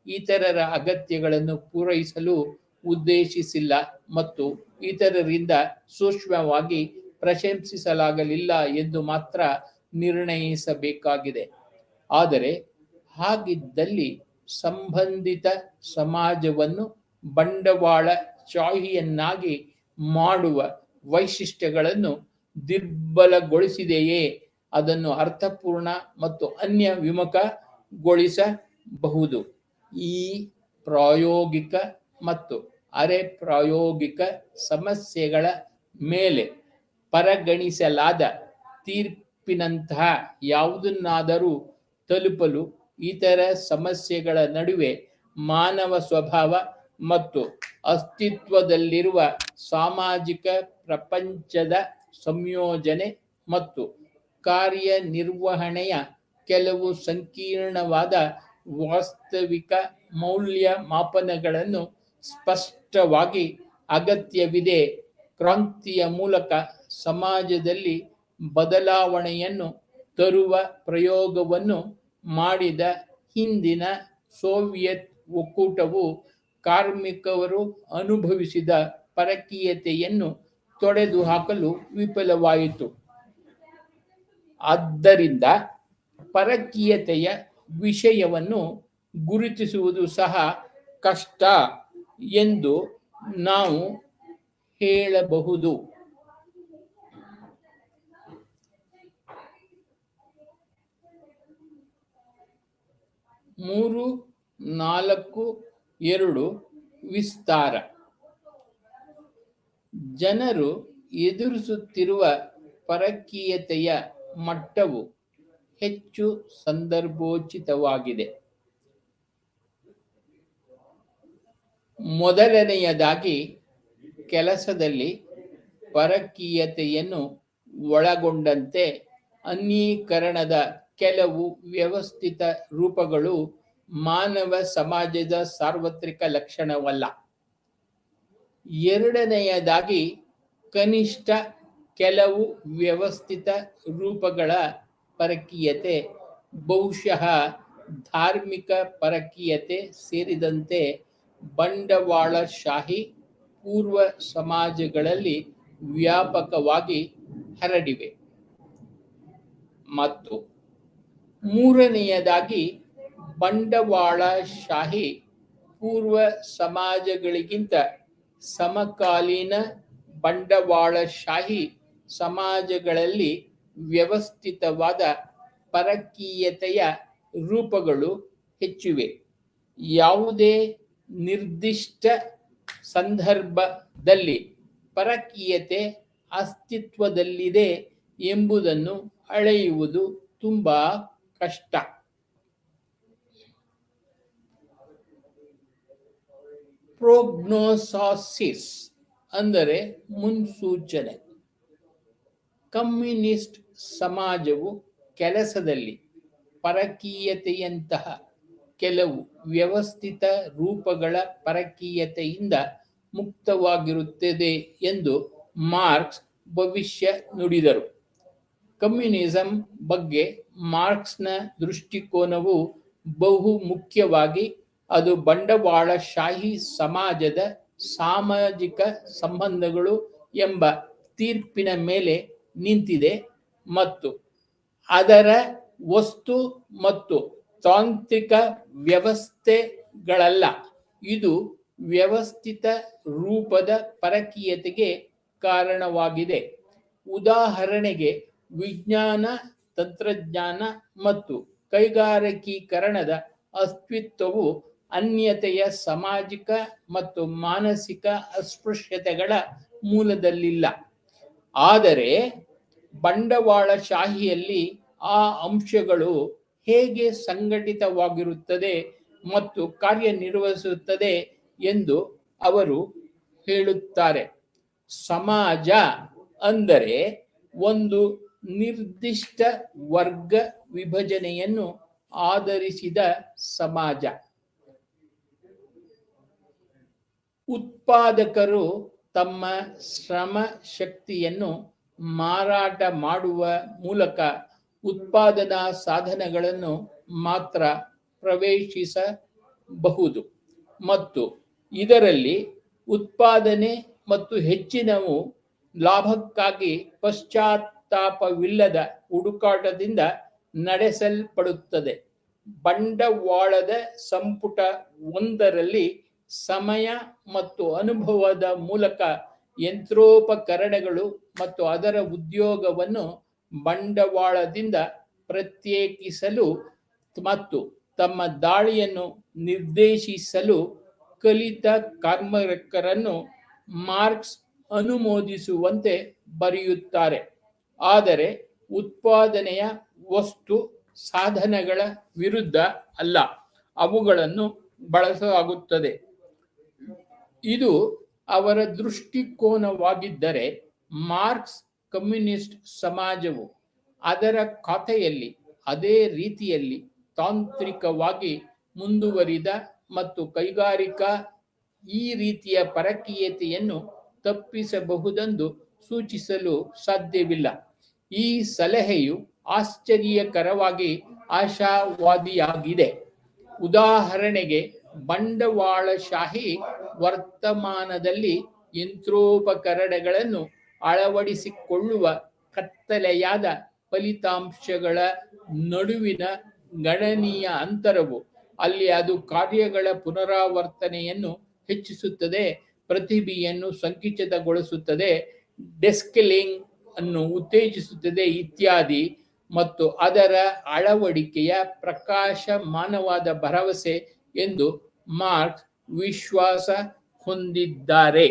ಇತರರ ಅಗತ್ಯಗಳನ್ನು ಪೂರೈಸಲು ಉದ್ದೇಶಿಸಿಲ್ಲ ಮತ್ತು ಇತರರಿಂದ ಸೂಕ್ಷ್ಮವಾಗಿ ಪ್ರಶಂಸಿಸಲಾಗಲಿಲ್ಲ ಎಂದು ಮಾತ್ರ ನಿರ್ಣಯಿಸಬೇಕಾಗಿದೆ. ಆದರೆ ಹಾಗಿದ್ದಲ್ಲಿ ಸಂಬಂಧಿತ ಸಮಾಜವನ್ನು ಬಂಡವಾಳಶಾಹಿಯನ್ನಾಗಿ ಮಾಡುವ ವೈಶಿಷ್ಟ್ಯಗಳನ್ನು ದುರ್ಬಲಗೊಳಿಸಿದೆಯೇ, ಅದನ್ನು ಅರ್ಥಪೂರ್ಣ ಮತ್ತು ಅನ್ಯ ವಿಮುಖಗೊಳಿಸಬಹುದು. ಈ ಪ್ರಾಯೋಗಿಕ ಮತ್ತು ಅರೆ ಪ್ರಾಯೋಗಿಕ ಸಮಸ್ಯೆಗಳ ಮೇಲೆ ಪರಿಗಣಿಸಲಾದ ತೀರ್ಪಿನಂತಹ ಯಾವುದನ್ನಾದರೂ ತಲುಪಲು ಇತರ ಸಮಸ್ಯೆಗಳ ನಡುವೆ ಮಾನವ ಸ್ವಭಾವ ಮತ್ತು ಅಸ್ತಿತ್ವದಲ್ಲಿರುವ ಸಾಮಾಜಿಕ ಪ್ರಪಂಚದ ಸಂಯೋಜನೆ ಮತ್ತು ಕಾರ್ಯನಿರ್ವಹಣೆಯ ಕೆಲವು ಸಂಕೀರ್ಣವಾದ ವಾಸ್ತವಿಕ ಮೌಲ್ಯ ಮಾಪನಗಳನ್ನು ಸ್ಪಷ್ಟವಾಗಿ ಅಗತ್ಯವಿದೆ. ಕ್ರಾಂತಿಯ ಮೂಲಕ ಸಮಾಜದಲ್ಲಿ ಬದಲಾವಣೆಯನ್ನು ತರುವ ಪ್ರಯೋಗವನ್ನು ಮಾಡಿದ ಹಿಂದಿನ ಸೋವಿಯತ್ ಒಕ್ಕೂಟವು ಕಾರ್ಮಿಕರು ಅನುಭವಿಸಿದ ಪರಕೀಯತೆಯನ್ನು ತೊಡೆದುಹಾಕಲು ವಿಫಲವಾಯಿತು. ಆದ್ದರಿಂದ ಪರಕೀಯತೆಯ ವಿಷಯವನ್ನು ಗುರುತಿಸುವುದು ಸಹ ಕಷ್ಟ ಎಂದು ನಾವು ಹೇಳಬಹುದು. ಮೂರು 4.2 ವಿಸ್ತಾರ. ಜನರು ಎದುರಿಸುತ್ತಿರುವ ಪರಕೀಯತೆಯ ಮಟ್ಟವು ಹೆಚ್ಚು ಸಂದರ್ಭೋಚಿತವಾಗಿದೆ. ಮೊದಲನೆಯದಾಗಿ, ಕೆಲಸದಲ್ಲಿ ಪರಕೀಯತೆಯನ್ನು ಒಳಗೊಂಡಂತೆ ಅನ್ಯೀಕರಣದ ಕೆಲವು ವ್ಯವಸ್ಥಿತ ರೂಪಗಳು ಮಾನವ ಸಮಾಜದ ಸಾರ್ವತ್ರಿಕ ಲಕ್ಷಣವಲ್ಲ. ಎರಡನೆಯದಾಗಿ, ಕನಿಷ್ಠ ಕೆಲವು ವ್ಯವಸ್ಥಿತ ರೂಪಗಳ ಪರಕೀಯತೆ, ಬಹುಶಃ ಧಾರ್ಮಿಕ ಪರಕೀಯತೆ ಸೇರಿದಂತೆ, ಬಂಡವಾಳಶಾಹಿ ಪೂರ್ವ ಸಮಾಜಗಳಲ್ಲಿ ವ್ಯಾಪಕವಾಗಿ ಹರಡಿವೆ. ಮತ್ತು ಮೂರನೆಯದಾಗಿ, ಬಂಡವಾಳಶಾಹಿ ಪೂರ್ವ ಸಮಾಜಗಳಿಗಿಂತ ಸಮಕಾಲೀನ ಬಂಡವಾಳಶಾಹಿ ಸಮಾಜಗಳಲ್ಲಿ ವ್ಯವಸ್ಥಿತವಾದ ಪರಕೀಯತೆಯ ರೂಪಗಳು ಹೆಚ್ಚಿವೆ. ಯಾವುದೇ ನಿರ್ದಿಷ್ಟ ಸಂದರ್ಭದಲ್ಲಿ ಪರಕೀಯತೆ ಅಸ್ತಿತ್ವದಲ್ಲಿದೆ ಎಂಬುದನ್ನು ಅಳೆಯುವುದು ತುಂಬಾ ಕಷ್ಟ. ಪ್ರೋಗ್ನೋಸಾಸಿಸ್ ಅಂದರೆ ಮುನ್ಸೂಚನೆ. ಕಮ್ಯುನಿಸ್ಟ್ ಸಮಾಜವು ಕೆಲಸದಲ್ಲಿ ಪರಕೀಯತೆಯಂತಹ ಕೆಲವು ವ್ಯವಸ್ಥಿತ ರೂಪಗಳ ಪರಕೀಯತೆಯಿಂದ ಮುಕ್ತವಾಗಿರುತ್ತದೆ ಎಂದು ಮಾರ್ಕ್ಸ್ ಭವಿಷ್ಯ ನುಡಿದರು. ಕಮ್ಯುನಿಸಂ ಬಗ್ಗೆ ಮಾರ್ಕ್ಸ್ನ ದೃಷ್ಟಿಕೋನವು ಬಹು ಮುಖ್ಯವಾಗಿ ಅದು ಬಂಡವಾಳಶಾಹಿ ಸಮಾಜದ ಸಾಮಾಜಿಕ ಸಂಬಂಧಗಳು ಎಂಬ ತೀರ್ಪಿನ ಮೇಲೆ ನಿಂತಿದೆ ಮತ್ತು ಅದರ ವಸ್ತು ಮತ್ತು ತಾಂತ್ರಿಕ ವ್ಯವಸ್ಥೆಗಳಲ್ಲ. ಇದು ವ್ಯವಸ್ಥಿತ ರೂಪದ ಪರಕೀಯತೆಗೆ ಕಾರಣವಾಗಿದೆ. ಉದಾಹರಣೆಗೆ, ವಿಜ್ಞಾನ, ತಂತ್ರಜ್ಞಾನ ಮತ್ತು ಕೈಗಾರಿಕೀಕರಣದ ಅಸ್ತಿತ್ವವು ಅನ್ಯತೆಯ ಸಾಮಾಜಿಕ ಮತ್ತು ಮಾನಸಿಕ ಅಸ್ಪೃಶ್ಯತೆಗಳ ಮೂಲದಲ್ಲಿಲ್ಲ. ಆದರೆ ಬಂಡವಾಳಶಾಹಿಯಲ್ಲಿ ಆ ಅಂಶಗಳು ಹೇಗೆ ಸಂಘಟಿತವಾಗಿರುತ್ತದೆ ಮತ್ತು ಕಾರ್ಯನಿರ್ವಹಿಸುತ್ತದೆ ಎಂದು ಅವರು ಹೇಳುತ್ತಾರೆ. ಸಮಾಜ ಅಂದರೆ ಒಂದು ನಿರ್ದಿಷ್ಟ ವರ್ಗ ವಿಭಜನೆಯನ್ನು ಆಧರಿಸಿದ ಸಮಾಜ. ಉತ್ಪಾದಕರು ತಮ್ಮ ಶ್ರಮ ಶಕ್ತಿಯನ್ನು ಮಾರಾಟ ಮಾಡುವ ಮೂಲಕ ಉತ್ಪಾದನಾ ಸಾಧನಗಳನ್ನು ಮಾತ್ರ ಪ್ರವೇಶಿಸಬಹುದು ಮತ್ತು ಇದರಲ್ಲಿ ಉತ್ಪಾದನೆ ಮತ್ತು ಹೆಚ್ಚಿನವು ಲಾಭಕ್ಕಾಗಿ ಪಶ್ಚಾತ್ತಾಪವಿಲ್ಲದ ಹುಡುಕಾಟದಿಂದ ನಡೆಸಲ್ಪಡುತ್ತದೆ. ಬಂಡವಾಳದ ಸಂಪುಟ ಒಂದರಲ್ಲಿ ಸಮಯ ಮತ್ತು ಅನುಭವದ ಮೂಲಕ ಯಂತ್ರೋಪಕರಣಗಳು ಮತ್ತು ಅದರ ಉದ್ಯೋಗವನ್ನು ಬಂಡವಾಳದಿಂದ ಪ್ರತ್ಯೇಕಿಸಲು ಮತ್ತು ತಮ್ಮ ದಾಳಿಯನ್ನು ನಿರ್ದೇಶಿಸಲು ಕಲಿತ ಕಾರ್ಮಿಕರನ್ನು ಮಾರ್ಕ್ಸ್ ಅನುಮೋದಿಸುವಂತೆ ಬರೆಯುತ್ತಾರೆ. ಆದರೆ ಉತ್ಪಾದನೆಯ ವಸ್ತು ಸಾಧನಗಳ ವಿರುದ್ಧ ಅಲ್ಲ, ಅವುಗಳನ್ನು ಬಳಸಲಾಗುತ್ತದೆ. ಇದು ಅವರ ದೃಷ್ಟಿಕೋನವಾಗಿದ್ದರೆ, ಮಾರ್ಕ್ಸ್ ಕಮ್ಯುನಿಸ್ಟ್ ಸಮಾಜವು ಅದರ ಖಾತೆಯಲ್ಲಿ ಅದೇ ರೀತಿಯಲ್ಲಿ ತಾಂತ್ರಿಕವಾಗಿ ಮುಂದುವರಿದ ಮತ್ತು ಕೈಗಾರಿಕಾ ಈ ರೀತಿಯ ಪರಕೀಯತೆಯನ್ನು ತಪ್ಪಿಸಬಹುದೆಂದು ಸೂಚಿಸಲು ಸಾಧ್ಯವಿಲ್ಲ. ಈ ಸಲಹೆಯು ಆಶ್ಚರ್ಯಕರವಾಗಿ ಆಶಾವಾದಿಯಾಗಿದೆ. ಉದಾಹರಣೆಗೆ, ಬಂಡವಾಳಶಾಹಿ ವರ್ತಮಾನದಲ್ಲಿ ಯಂತ್ರೋಪಕರಣಗಳನ್ನು ಅಳವಡಿಸಿಕೊಳ್ಳುವ ಕತ್ತಲೆಯಾದ ಫಲಿತಾಂಶಗಳ ನಡುವಿನ ಗಣನೀಯ ಅಂತರವು ಅಲ್ಲಿ ಅದು ಕಾರ್ಯಗಳ ಪುನರಾವರ್ತನೆಯನ್ನು ಹೆಚ್ಚಿಸುತ್ತದೆ, ಪ್ರತಿಭೆಯನ್ನು ಸಂಕುಚಿತಗೊಳಿಸುತ್ತದೆ, ಡೆಸ್ಕಲಿಂಗ್ ಅನ್ನು ಉತ್ತೇಜಿಸುತ್ತದೆ ಇತ್ಯಾದಿ, ಮತ್ತು ಅದರ ಅಳವಡಿಕೆಯ ಪ್ರಕಾಶಮಾನವಾದ ಭರವಸೆ ಎಂದು ಮಾರ್ಕ್ಸ್ ವಿಶ್ವಾಸ ಹೊಂದಿದ್ದಾರೆ.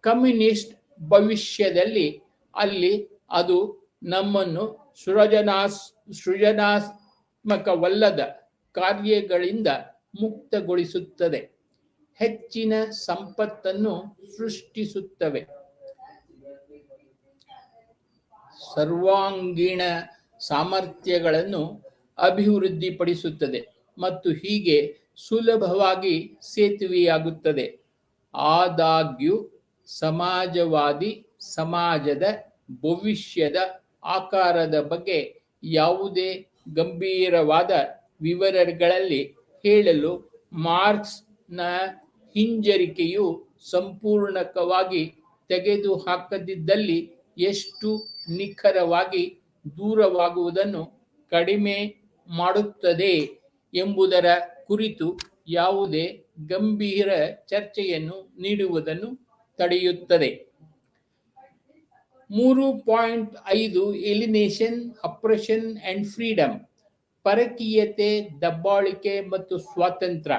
ಕಮ್ಯುನಿಸ್ಟ್ ಭವಿಷ್ಯದಲ್ಲಿ ಅಲ್ಲಿ ಅದು ನಮ್ಮನ್ನು ಸೃಜನಾತ್ಮಕವಲ್ಲದ ಕಾರ್ಯಗಳಿಂದ ಮುಕ್ತಗೊಳಿಸುತ್ತದೆ, ಹೆಚ್ಚಿನ ಸಂಪತ್ತನ್ನು ಸೃಷ್ಟಿಸುತ್ತವೆ, ಸರ್ವಾಂಗೀಣ ಸಾಮರ್ಥ್ಯಗಳನ್ನು ಅಭಿವೃದ್ಧಿಪಡಿಸುತ್ತದೆ ಮತ್ತು ಹೀಗೆ ಸುಲಭವಾಗಿ ಸೇತುವೆಯಾಗುತ್ತದೆ. ಆದಾಗ್ಯೂ ಸಮಾಜವಾದಿ ಸಮಾಜದ ಭವಿಷ್ಯದ ಆಕಾರದ ಬಗ್ಗೆ ಯಾವುದೇ ಗಂಭೀರವಾದ ವಿವರಗಳಲ್ಲಿ ಹೇಳಲು ಮಾರ್ಕ್ಸ್ನ ಹಿಂಜರಿಕೆಯು ಸಂಪೂರ್ಣವಾಗಿ ತೆಗೆದುಹಾಕದಿದ್ದಲ್ಲಿ ಎಷ್ಟು ನಿಖರವಾಗಿ ದೂರವಾಗುವುದನ್ನು ಕಡಿಮೆ ಮಾಡುತ್ತದೆ ಎಂಬುದರ ಕುರಿತು ಯಾವುದೇ ಗಂಭೀರ ಚರ್ಚೆಯನ್ನು ನೀಡುವುದನ್ನು ತಡೆಯುತ್ತದೆ. 3.5 ಎಲಿನೇಷನ್, ಅಪ್ರೆಷನ್ ಅಂಡ್ ಫ್ರೀಡಮ್. ಪರಕೀಯತೆ, ದಬ್ಬಾಳಿಕೆ ಮತ್ತು ಸ್ವಾತಂತ್ರ್ಯ.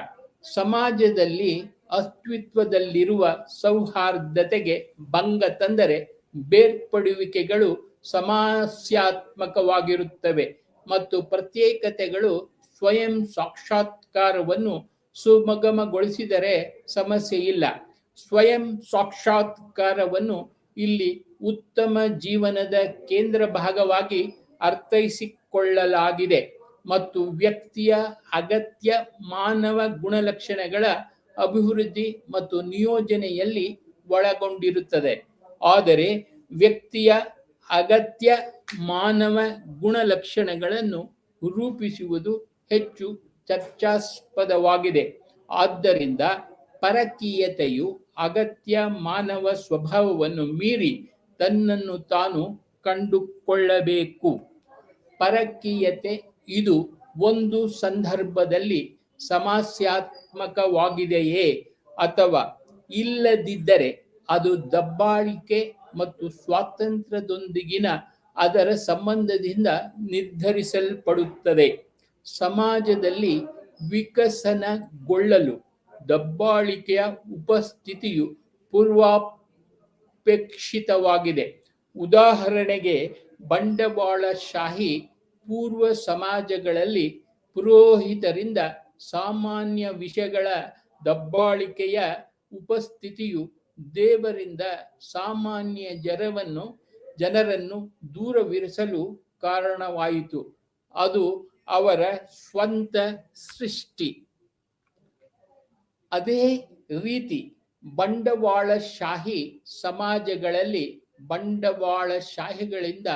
ಸಮಾಜದಲ್ಲಿ ಅಸ್ತಿತ್ವದಲ್ಲಿರುವ ಸೌಹಾರ್ದತೆಗೆ ಭಂಗ ತಂದರೆ ಬೇರ್ಪಡುವಿಕೆಗಳು ಸಮಸ್ಯಾತ್ಮಕವಾಗಿರುತ್ತವೆ ಮತ್ತು ಪ್ರತ್ಯೇಕತೆಗಳು ಸ್ವಯಂ ಸಾಕ್ಷಾತ್ಕಾರವನ್ನು ಸುಗಮಗೊಳಿಸಿದರೆ ಸಮಸ್ಯೆಯಿಲ್ಲ. ಸ್ವಯಂ ಸಾಕ್ಷಾತ್ಕಾರವನ್ನು ಇಲ್ಲಿ ಉತ್ತಮ ಜೀವನದ ಕೇಂದ್ರ ಭಾಗವಾಗಿ ಅರ್ಥೈಸಿಕೊಳ್ಳಲಾಗಿದೆ ಮತ್ತು ವ್ಯಕ್ತಿಯ ಅಗತ್ಯ ಮಾನವ ಗುಣಲಕ್ಷಣಗಳ ಅಭಿವೃದ್ಧಿ ಮತ್ತು ನಿಯೋಜನೆಯಲ್ಲಿ ಒಳಗೊಂಡಿರುತ್ತದೆ. ಆದರೆ ವ್ಯಕ್ತಿಯ ಅಗತ್ಯ ಮಾನವ ಗುಣಲಕ್ಷಣಗಳನ್ನು ರೂಪಿಸುವುದು ಹೆಚ್ಚು ಚರ್ಚಾಸ್ಪದವಾಗಿದೆ. ಆದ್ದರಿಂದ ಪರಕೀಯತೆಯು ಅಗತ್ಯ ಮಾನವ ಸ್ವಭಾವವನ್ನು ಮೀರಿ ತನ್ನನ್ನು ತಾನು ಕಂಡುಕೊಳ್ಳಬೇಕು. ಪರಕೀಯತೆ ಇದು ಒಂದು ಸಂದರ್ಭದಲ್ಲಿ ಸಮಸ್ಯಾತ್ಮಕವಾಗಿದೆಯೇ ಅಥವಾ ಇಲ್ಲದಿದ್ದರೆ ಅದು ದಬ್ಬಾಳಿಕೆ ಮತ್ತು ಸ್ವಾತಂತ್ರ್ಯದೊಂದಿಗಿನ ಅದರ ಸಂಬಂಧದಿಂದ ನಿರ್ಧರಿಸಲ್ಪಡುತ್ತದೆ. ಸಮಾಜದಲ್ಲಿ ವಿಕಸನಗೊಳ್ಳಲು ದಬ್ಬಾಳಿಕೆಯ ಉಪಸ್ಥಿತಿಯು ಪೂರ್ವಾಪೇಕ್ಷಿತವಾಗಿದೆ. ಉದಾಹರಣೆಗೆ, ಬಂಡವಾಳಶಾಹಿ ಪೂರ್ವ ಸಮಾಜಗಳಲ್ಲಿ ಪುರೋಹಿತರಿಂದ ಸಾಮಾನ್ಯ ವಿಷಯಗಳ ದಬ್ಬಾಳಿಕೆಯ ಉಪಸ್ಥಿತಿಯು ದೇವರಿಂದ ಸಾಮಾನ್ಯ ಜನರನ್ನು ದೂರವಿರಿಸಲು ಕಾರಣವಾಯಿತು. ಅದು ಅವರ ಸ್ವಂತ ಸೃಷ್ಟಿ. ಅದೇ ರೀತಿ ಬಂಡವಾಳಶಾಹಿ ಸಮಾಜಗಳಲ್ಲಿ ಬಂಡವಾಳಶಾಹಿಗಳಿಂದ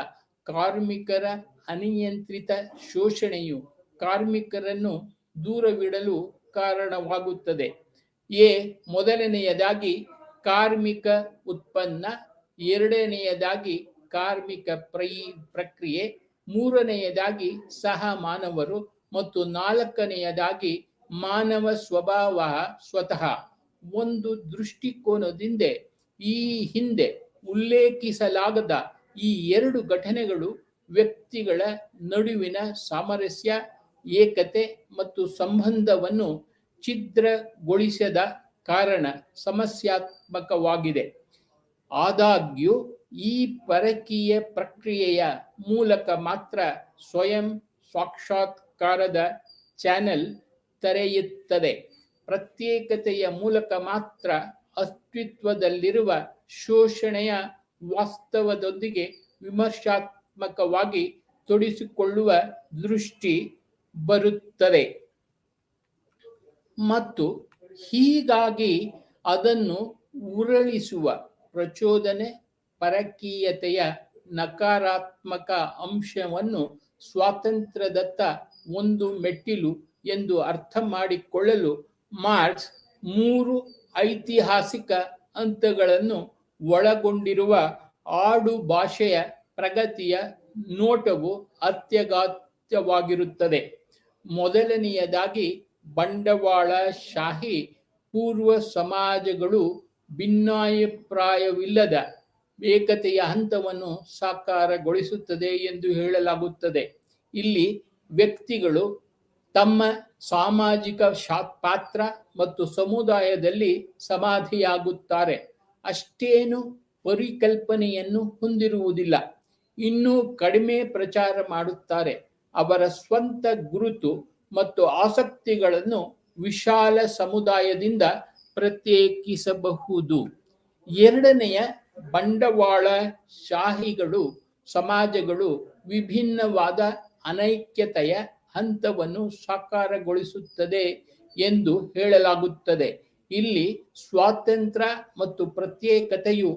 ಕಾರ್ಮಿಕರ ಅನಿಯಂತ್ರಿತ ಶೋಷಣೆಯು ಕಾರ್ಮಿಕರನ್ನು ದೂರವಿಡಲು ಕಾರಣವಾಗುತ್ತದೆ. ಮೊದಲನೆಯದಾಗಿ ಕಾರ್ಮಿಕ ಉತ್ಪನ್ನ, ಎರಡನೆಯದಾಗಿ ಕಾರ್ಮಿಕ ಪ್ರಕ್ರಿಯೆ, ಮೂರನೆಯದಾಗಿ ಸಹ ಮಾನವರು ಮತ್ತು ನಾಲ್ಕನೆಯದಾಗಿ ಮಾನವ ಸ್ವಭಾವ ಸ್ವತಃ. ಒಂದು ದೃಷ್ಟಿಕೋನದಿಂದ ಈ ಹಿಂದೆ ಉಲ್ಲೇಖಿಸಲಾಗದ ಈ ಎರಡು ಘಟನೆಗಳು ವ್ಯಕ್ತಿಗಳ ನಡುವಿನ ಸಾಮರಸ್ಯ, ಏಕತೆ ಮತ್ತು ಸಂಬಂಧವನ್ನು ಛಿದ್ರಗೊಳಿಸದ ಕಾರಣ ಸಮಸ್ಯಾತ್ಮಕವಾಗಿದೆ. ಆದಾಗ್ಯೂ ಈ ಪರಕೀಯ ಪ್ರಕ್ರಿಯೆಯ ಮೂಲಕ ಮಾತ್ರ ಸ್ವಯಂ ಸಾಕ್ಷಾತ್ಕಾರದ ಚಾನೆಲ್ ತೆರೆಯುತ್ತದೆ. ಪ್ರತ್ಯೇಕತೆಯ ಮೂಲಕ ಮಾತ್ರ ಅಸ್ತಿತ್ವದಲ್ಲಿರುವ ಶೋಷಣೆಯ ವಾಸ್ತವದೊಂದಿಗೆ ವಿಮರ್ಶಾತ್ಮಕವಾಗಿ ತೊಡಗಿಸಿಕೊಳ್ಳುವ ದೃಷ್ಟಿ ಬರುತ್ತದೆ. ಮತ್ತು ಹೀಗಾಗಿ ಅದನ್ನು ಉರುಳಿಸುವ ಪ್ರಚೋದನೆ ಪರಕೀಯತೆಯ ನಕಾರಾತ್ಮಕ ಅಂಶವನ್ನು ಸ್ವಾತಂತ್ರ್ಯದತ್ತ ಒಂದು ಮೆಟ್ಟಿಲು ಎಂದು ಅರ್ಥ ಮಾಡಿಕೊಳ್ಳಲು ಮಾರ್ಕ್ಸ್ 3 ಐತಿಹಾಸಿಕ ಹಂತಗಳನ್ನು ಒಳಗೊಂಡಿರುವ ಆಡು ಭಾಷೆಯ ಪ್ರಗತಿಯ ನೋಟವು ಅತ್ಯಗತ್ಯವಾಗಿರುತ್ತದೆ. ಮೊದಲನೆಯದಾಗಿ, ಬಂಡವಾಳಶಾಹಿ ಪೂರ್ವ ಸಮಾಜಗಳು ಭಿನ್ನಾಭಿಪ್ರಾಯವಿಲ್ಲದ ಏಕತೆಯ ಹಂತವನ್ನು ಸಾಕಾರಗೊಳಿಸುತ್ತದೆ ಎಂದು ಹೇಳಲಾಗುತ್ತದೆ. ಇಲ್ಲಿ ವ್ಯಕ್ತಿಗಳು ತಮ್ಮ ಸಾಮಾಜಿಕ ಪಾತ್ರ ಮತ್ತು ಸಮುದಾಯದಲ್ಲಿ ಸಮಾಧಿಯಾಗುತ್ತಾರೆ, ಅಷ್ಟೇನು ಪರಿಕಲ್ಪನೆಯನ್ನು ಹೊಂದಿರುವುದಿಲ್ಲ, ಇನ್ನೂ ಕಡಿಮೆ ಪ್ರಚಾರ ಮಾಡುತ್ತಾರೆ. ಅವರ ಸ್ವಂತ ಗುರುತು ಮತ್ತು ಆಸಕ್ತಿಗಳನ್ನು ವಿಶಾಲ ಸಮುದಾಯದಿಂದ ಪ್ರತ್ಯೇಕಿಸಬಹುದು. ಎರಡನೆಯ, ಬಂಡವಾಳಶಾಹಿಗಳು ಸಮಾಜಗಳು ವಿಭಿನ್ನವಾದ ಅನೈಕ್ಯತೆಯ ಹಂತವನ್ನು ಸಾಕಾರಗೊಳಿಸುತ್ತದೆ ಎಂದು ಹೇಳಲಾಗುತ್ತದೆ. ಇಲ್ಲಿ ಸ್ವಾತಂತ್ರ್ಯ ಮತ್ತು ಪ್ರತ್ಯೇಕತೆಯು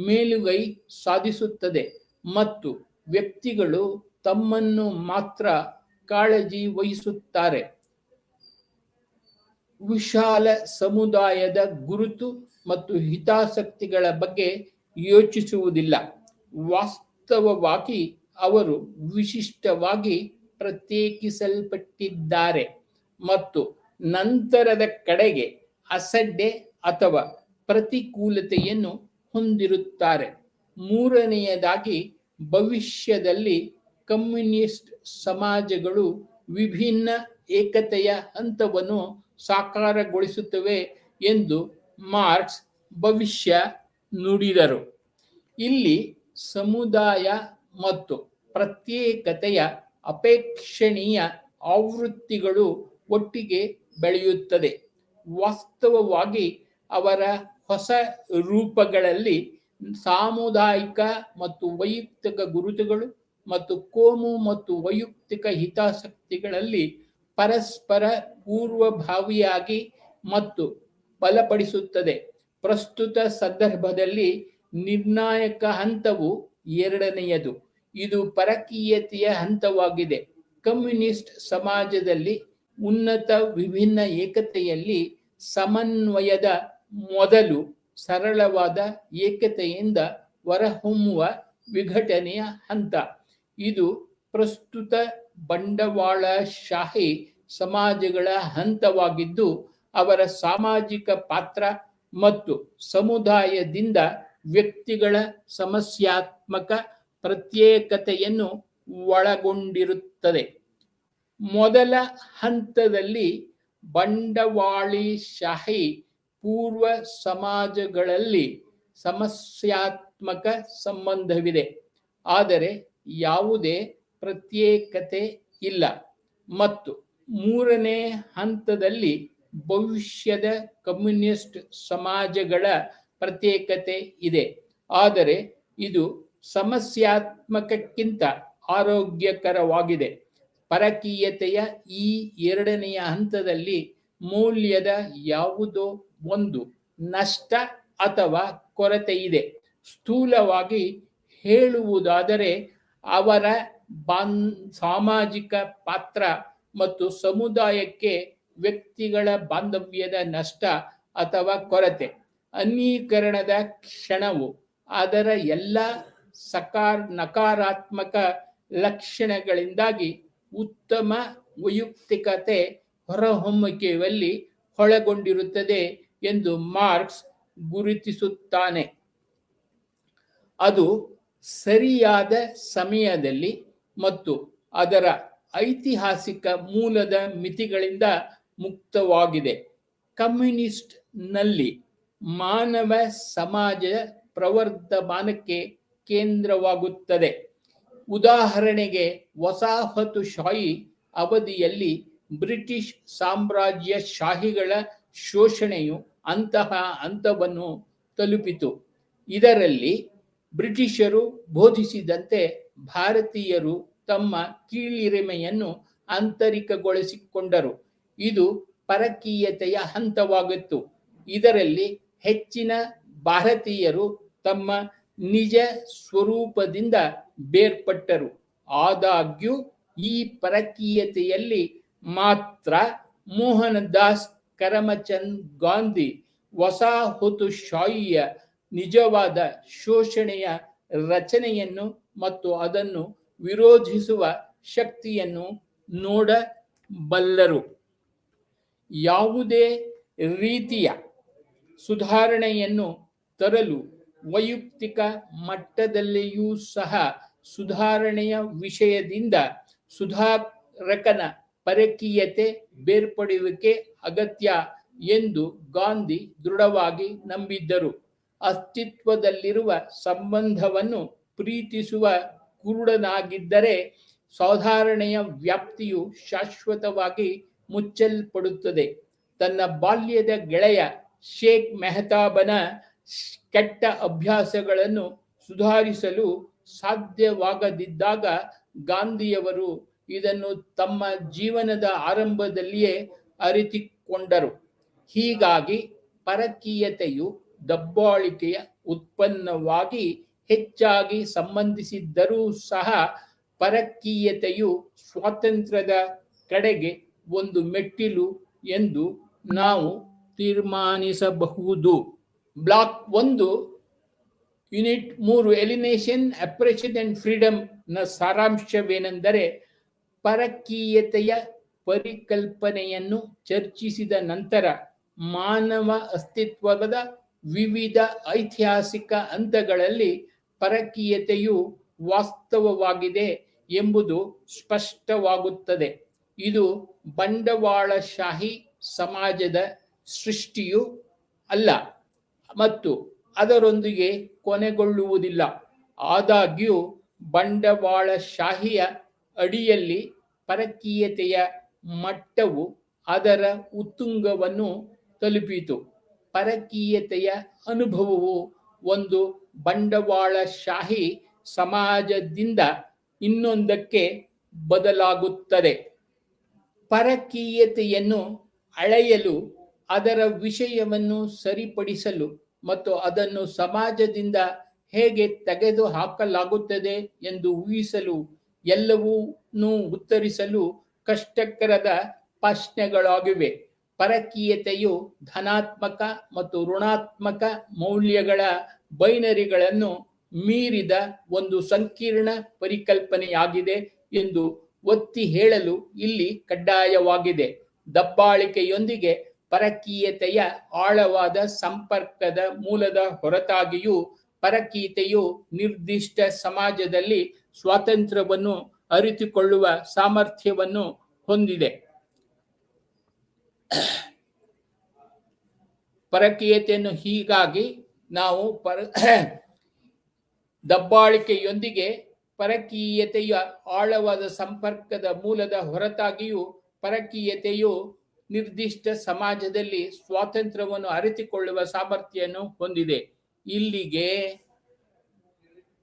ಮೇಲುಗೈ ಸಾಧಿಸುತ್ತದೆ ಮತ್ತು ವ್ಯಕ್ತಿಗಳು ತಮ್ಮನ್ನು ಮಾತ್ರ ಕಾಳಜಿ ವಹಿಸುತ್ತಾರೆ. ವಿಶಾಲ ಸಮುದಾಯದ ಗುರುತು ಮತ್ತು ಹಿತಾಸಕ್ತಿಗಳ ಬಗ್ಗೆ ಯೋಚಿಸುವುದಿಲ್ಲ. ವಾಸ್ತವವಾಗಿ ಅವರು ವಿಶಿಷ್ಟವಾಗಿ ಪ್ರತ್ಯೇಕಿಸಲ್ಪಟ್ಟಿದ್ದಾರೆ ಮತ್ತು ನಂತರದ ಕಡೆಗೆ ಅಸಡ್ಡೆ ಅಥವಾ ಪ್ರತಿಕೂಲತೆಯನ್ನು ಹೊಂದಿರುತ್ತಾರೆ. ಮೂರನೆಯದಾಗಿ, ಭವಿಷ್ಯದಲ್ಲಿ ಕಮ್ಯುನಿಸ್ಟ್ ಸಮಾಜಗಳು ವಿಭಿನ್ನ ಏಕತೆಯ ಹಂತವನ್ನು ಸಾಕಾರಗೊಳಿಸುತ್ತವೆ ಎಂದು ಮಾರ್ಕ್ಸ್ ಭವಿಷ್ಯ ನುಡಿದರು. ಇಲ್ಲಿ ಸಮುದಾಯ ಮತ್ತು ಪ್ರತ್ಯೇಕತೆಯ ಅಪೇಕ್ಷಣೀಯ ಆವೃತ್ತಿಗಳು ಒಟ್ಟಿಗೆ ಬೆಳೆಯುತ್ತದೆ. ವಾಸ್ತವವಾಗಿ ಅವರ ಹೊಸ ರೂಪಗಳಲ್ಲಿ ಸಾಮುದಾಯಿಕ ಮತ್ತು ವೈಯಕ್ತಿಕ ಗುರುತುಗಳು ಮತ್ತು ಕೋಮು ಮತ್ತು ವೈಯಕ್ತಿಕ ಹಿತಾಸಕ್ತಿಗಳಲ್ಲಿ ಪರಸ್ಪರ ಪೂರ್ವಭಾವಿಯಾಗಿ ಮತ್ತು ಬಲಪಡಿಸುತ್ತದೆ. ಪ್ರಸ್ತುತ ಸಂದರ್ಭದಲ್ಲಿ ನಿರ್ಣಾಯಕ ಹಂತವು ಎರಡನೆಯದು. ಇದು ಪರಕೀಯತೆಯ ಹಂತವಾಗಿದೆ. ಕಮ್ಯುನಿಸ್ಟ್ ಸಮಾಜದಲ್ಲಿ ಉನ್ನತ ವಿಭಿನ್ನ ಏಕತೆಯಲ್ಲಿ ಸಮನ್ವಯದ ಮೊದಲು ಸರಳವಾದ ಏಕತೆಯಿಂದ ಹೊರಹೊಮ್ಮುವ ವಿಘಟನೆಯ ಹಂತ. ಇದು ಪ್ರಸ್ತುತ ಬಂಡವಾಳಶಾಹಿ ಸಮಾಜಗಳ ಹಂತವಾಗಿದ್ದು, ಅವರ ಸಾಮಾಜಿಕ ಪಾತ್ರ ಮತ್ತು ಸಮುದಾಯದಿಂದ ವ್ಯಕ್ತಿಗಳ ಸಮಸ್ಯಾತ್ಮಕ ಪ್ರತ್ಯೇಕತೆಯನ್ನು ಒಳಗೊಂಡಿರುತ್ತದೆ. ಮೊದಲ ಹಂತದಲ್ಲಿ ಬಂಡವಾಳಶಾಹಿ ಪೂರ್ವ ಸಮಾಜಗಳಲ್ಲಿ ಸಮಸ್ಯಾತ್ಮಕ ಸಂಬಂಧವಿದೆ, ಆದರೆ ಯಾವುದೇ ಪ್ರತ್ಯೇಕತೆ ಇಲ್ಲ. ಮತ್ತು ಮೂರನೇ ಹಂತದಲ್ಲಿ ಭವಿಷ್ಯದ ಕಮ್ಯುನಿಸ್ಟ್ ಸಮಾಜಗಳ ಪ್ರತ್ಯೇಕತೆ ಇದೆ, ಆದರೆ ಇದು ಸಮಸ್ಯಾತ್ಮಕಕ್ಕಿಂತ ಆರೋಗ್ಯಕರವಾಗಿದೆ. ಪರಕೀಯತೆಯ ಈ ಎರಡನೆಯ ಹಂತದಲ್ಲಿ ಮೌಲ್ಯದ ಯಾವುದೋ ಒಂದು ನಷ್ಟ ಅಥವಾ ಕೊರತೆ ಇದೆ. ಸ್ಥೂಲವಾಗಿ ಹೇಳುವುದಾದರೆ, ಅವರ ಸಾಮಾಜಿಕ ಪಾತ್ರ ಮತ್ತು ಸಮುದಾಯಕ್ಕೆ ವ್ಯಕ್ತಿಗಳ ಬಾಂಧವ್ಯದ ನಷ್ಟ ಅಥವಾ ಕೊರತೆ. ಅನ್ಯೀಕರಣದ ಕ್ಷಣವು ಅದರ ಎಲ್ಲ ನಕಾರಾತ್ಮಕ ಲಕ್ಷಣಗಳಿಂದಾಗಿ ಉತ್ತಮ ವೈಯಕ್ತಿಕತೆ ಹೊರಹೊಮ್ಮುವಿಕೆಯಲ್ಲಿ ಒಳಗೊಂಡಿರುತ್ತದೆ ಎಂದು ಮಾರ್ಕ್ಸ್ ಗುರುತಿಸುತ್ತಾನೆ. ಅದು ಸರಿಯಾದ ಸಮಯದಲ್ಲಿ ಮತ್ತು ಅದರ ಐತಿಹಾಸಿಕ ಮೂಲದ ಮಿತಿಗಳಿಂದ ಮುಕ್ತವಾಗಿದೆ. ಕಮ್ಯುನಿಸ್ಟ್ ನಲ್ಲಿ ಮಾನವ ಸಮಾಜ ಪ್ರವರ್ಧಮಾನಕ್ಕೆ ಕೇಂದ್ರವಾಗುತ್ತದೆ. ಉದಾಹರಣೆಗೆ, ವಸಾಹತುಶಾಹಿ ಅವಧಿಯಲ್ಲಿ ಬ್ರಿಟಿಷ್ ಸಾಮ್ರಾಜ್ಯಶಾಹಿಗಳ ಶೋಷಣೆಯು ಅಂತಹ ಹಂತವನ್ನು ತಲುಪಿತು. ಇದರಲ್ಲಿ ಬ್ರಿಟಿಷರು ಬೋಧಿಸಿದಂತೆ ಭಾರತೀಯರು ತಮ್ಮ ಕೀಳಿರಿಮೆಯನ್ನು ಆಂತರಿಕಗೊಳಿಸಿಕೊಂಡರು. ಇದು ಪರಕೀಯತೆಯ ಹಂತವಾಗಿತ್ತು. ಇದರಲ್ಲಿ ಹೆಚ್ಚಿನ ಭಾರತೀಯರು ತಮ್ಮ ನಿಜ ಸ್ವರೂಪದಿಂದ ಬೇರ್ಪಟ್ಟರು. ಆದಾಗ್ಯೂ ಈ ಪರಕೀಯತೆಯಲ್ಲಿ ಮಾತ್ರ ಮೋಹನದಾಸ್ ಕರಮಚಂದ್ ಗಾಂಧಿ ವಸಾಹತುಶಾಹಿಯ ನಿಜವಾದ ಶೋಷಣೆಯ ರಚನೆಯನ್ನು ಮತ್ತು ಅದನ್ನು ವಿರೋಧಿಸುವ ಶಕ್ತಿಯನ್ನು ನೋಡಬಲ್ಲರು. ಯಾವುದೇ ರೀತಿಯ ಸುಧಾರಣೆಯನ್ನು ತರಲು ವೈಯಕ್ತಿಕ ಮಟ್ಟದಲ್ಲಿಯೂ ಸಹ ಸುಧಾರಣೆಯ ವಿಷಯದಿಂದ ಸುಧಾರಕನ ಪರಕೀಯತೆ ಬೇರ್ಪಡುವಿಕೆ ಅಗತ್ಯ ಎಂದು ಗಾಂಧಿ ದೃಢವಾಗಿ ನಂಬಿದ್ದರು. ಅಸ್ತಿತ್ವದಲ್ಲಿರುವ ಸಂಬಂಧವನ್ನು ಪ್ರೀತಿಸುವ ಕುರುಡನಾಗಿದ್ದರೆ ಸುಧಾರಣೆಯ ವ್ಯಾಪ್ತಿಯು ಶಾಶ್ವತವಾಗಿ ಮುಚ್ಚಲ್ಪಡುತ್ತದೆ. ತನ್ನ ಬಾಲ್ಯದ ಗೆಳೆಯ ಶೇಖ್ ಮೆಹತಾಬನ ಕೆಟ್ಟ ಅಭ್ಯಾಸಗಳನ್ನು ಸುಧಾರಿಸಲು ಸಾಧ್ಯವಾಗದಿದ್ದಾಗ ಗಾಂಧಿಯವರು ಇದನ್ನು ತಮ್ಮ ಜೀವನದ ಆರಂಭದಲ್ಲಿಯೇ ಅರಿತುಕೊಂಡರು. ಹೀಗಾಗಿ ಪರಕೀಯತೆಯು ದಬ್ಬಾಳಿಕೆಯ ಉತ್ಪನ್ನವಾಗಿ ಹೆಚ್ಚಾಗಿ ಸಂಬಂಧಿಸಿದ್ದರೂ ಸಹ ಪರಕೀಯತೆಯು ಸ್ವಾತಂತ್ರ್ಯದ ಕಡೆಗೆ ಒಂದು ಮೆಟ್ಟಿಲು ಎಂದು ನಾವು ತೀರ್ಮಾನಿಸಬಹುದು. Block 1 unit 3 alienation, oppression and freedom ನ ಸಾರಾಂಶವೇನೆಂದರೆ, ಪರಕೀಯತೆಯ ಪರಿಕಲ್ಪನೆಯನ್ನು ಚರ್ಚಿಸಿದ ನಂತರ ಮಾನವ ಅಸ್ತಿತ್ವದ ವಿವಿಧ ಐತಿಹಾಸಿಕ ಹಂತಗಳಲ್ಲಿ ಪರಕೀಯತೆಯು ವಾಸ್ತವವಾಗಿದೆ ಎಂಬುದು ಸ್ಪಷ್ಟವಾಗುತ್ತದೆ. ಇದು ಬಂಡವಾಳಶಾಹಿ ಸಮಾಜದ ಸೃಷ್ಟಿಯೂ ಅಲ್ಲ ಮತ್ತು ಅದರೊಂದಿಗೆ ಕೊನೆಗೊಳ್ಳುವುದಿಲ್ಲ. ಆದಾಗ್ಯೂ ಬಂಡವಾಳಶಾಹಿಯ ಅಡಿಯಲ್ಲಿ ಪರಕೀಯತೆಯ ಮಟ್ಟವು ಅದರ ಉತ್ತುಂಗವನ್ನು ತಲುಪಿತು. ಪರಕೀಯತೆಯ ಅನುಭವವು ಒಂದು ಬಂಡವಾಳಶಾಹಿ ಸಮಾಜದಿಂದ ಇನ್ನೊಂದಕ್ಕೆ ಬದಲಾಗುತ್ತದೆ. ಪರಕೀಯತೆಯನ್ನು ಅಳೆಯಲು, ಅದರ ವಿಷಯವನ್ನು ಸರಿಪಡಿಸಲು ಮತ್ತು ಅದನ್ನು ಸಮಾಜದಿಂದ ಹೇಗೆ ತೆಗೆದುಹಾಕಲಾಗುತ್ತದೆ ಎಂದು ಊಹಿಸಲು ಎಲ್ಲವನ್ನೂ ಉತ್ತರಿಸಲು ಕಷ್ಟಕರದ ಪ್ರಶ್ನೆಗಳಾಗಿವೆ. ಪರಕೀಯತೆಯು ಧನಾತ್ಮಕ ಮತ್ತು ಋಣಾತ್ಮಕ ಮೌಲ್ಯಗಳ ಬೈನರಿಗಳನ್ನು ಮೀರಿದ ಒಂದು ಸಂಕೀರ್ಣ ಪರಿಕಲ್ಪನೆಯಾಗಿದೆ ಎಂದು ಒತ್ತಿ ಹೇಳಲು ಇಲ್ಲಿ ಕಡ್ಡಾಯವಾಗಿದೆ. ದಬ್ಬಾಳಿಕೆಯೊಂದಿಗೆ ಪರಕೀಯತೆಯ ಆಳವಾದ ಸಂಪರ್ಕದ ಮೂಲದ ಹೊರತಾಗಿಯೂ ಪರಕೀಯತೆಯು ನಿರ್ದಿಷ್ಟ ಸಮಾಜದಲ್ಲಿ ಸ್ವಾತಂತ್ರ್ಯವನ್ನು ಅರಿತುಕೊಳ್ಳುವ ಸಾಮರ್ಥ್ಯವನ್ನು ಹೊಂದಿದೆ. ಪರಕೀಯತೆಯನ್ನು ಹೀಗಾಗಿ ನಾವು ದಬ್ಬಾಳಿಕೆಯೊಂದಿಗೆ ಪರಕೀಯತೆಯ ಆಳವಾದ ಸಂಪರ್ಕದ ಮೂಲದ ಹೊರತಾಗಿಯೂ ಪರಕೀಯತೆಯು ನಿರ್ದಿಷ್ಟ ಸಮಾಜದಲ್ಲಿ ಸ್ವಾತಂತ್ರ್ಯವನ್ನು ಅರಿತುಕೊಳ್ಳುವ ಸಾಮರ್ಥ್ಯವನ್ನು ಹೊಂದಿದೆ. ಇಲ್ಲಿಗೆ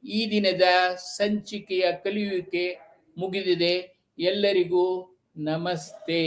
ಈ ದಿನದ ಸಂಚಿಕೆಯ ಕಲಿಯುವಿಕೆ ಮುಗಿದಿದೆ. ಎಲ್ಲರಿಗೂ ನಮಸ್ತೆ.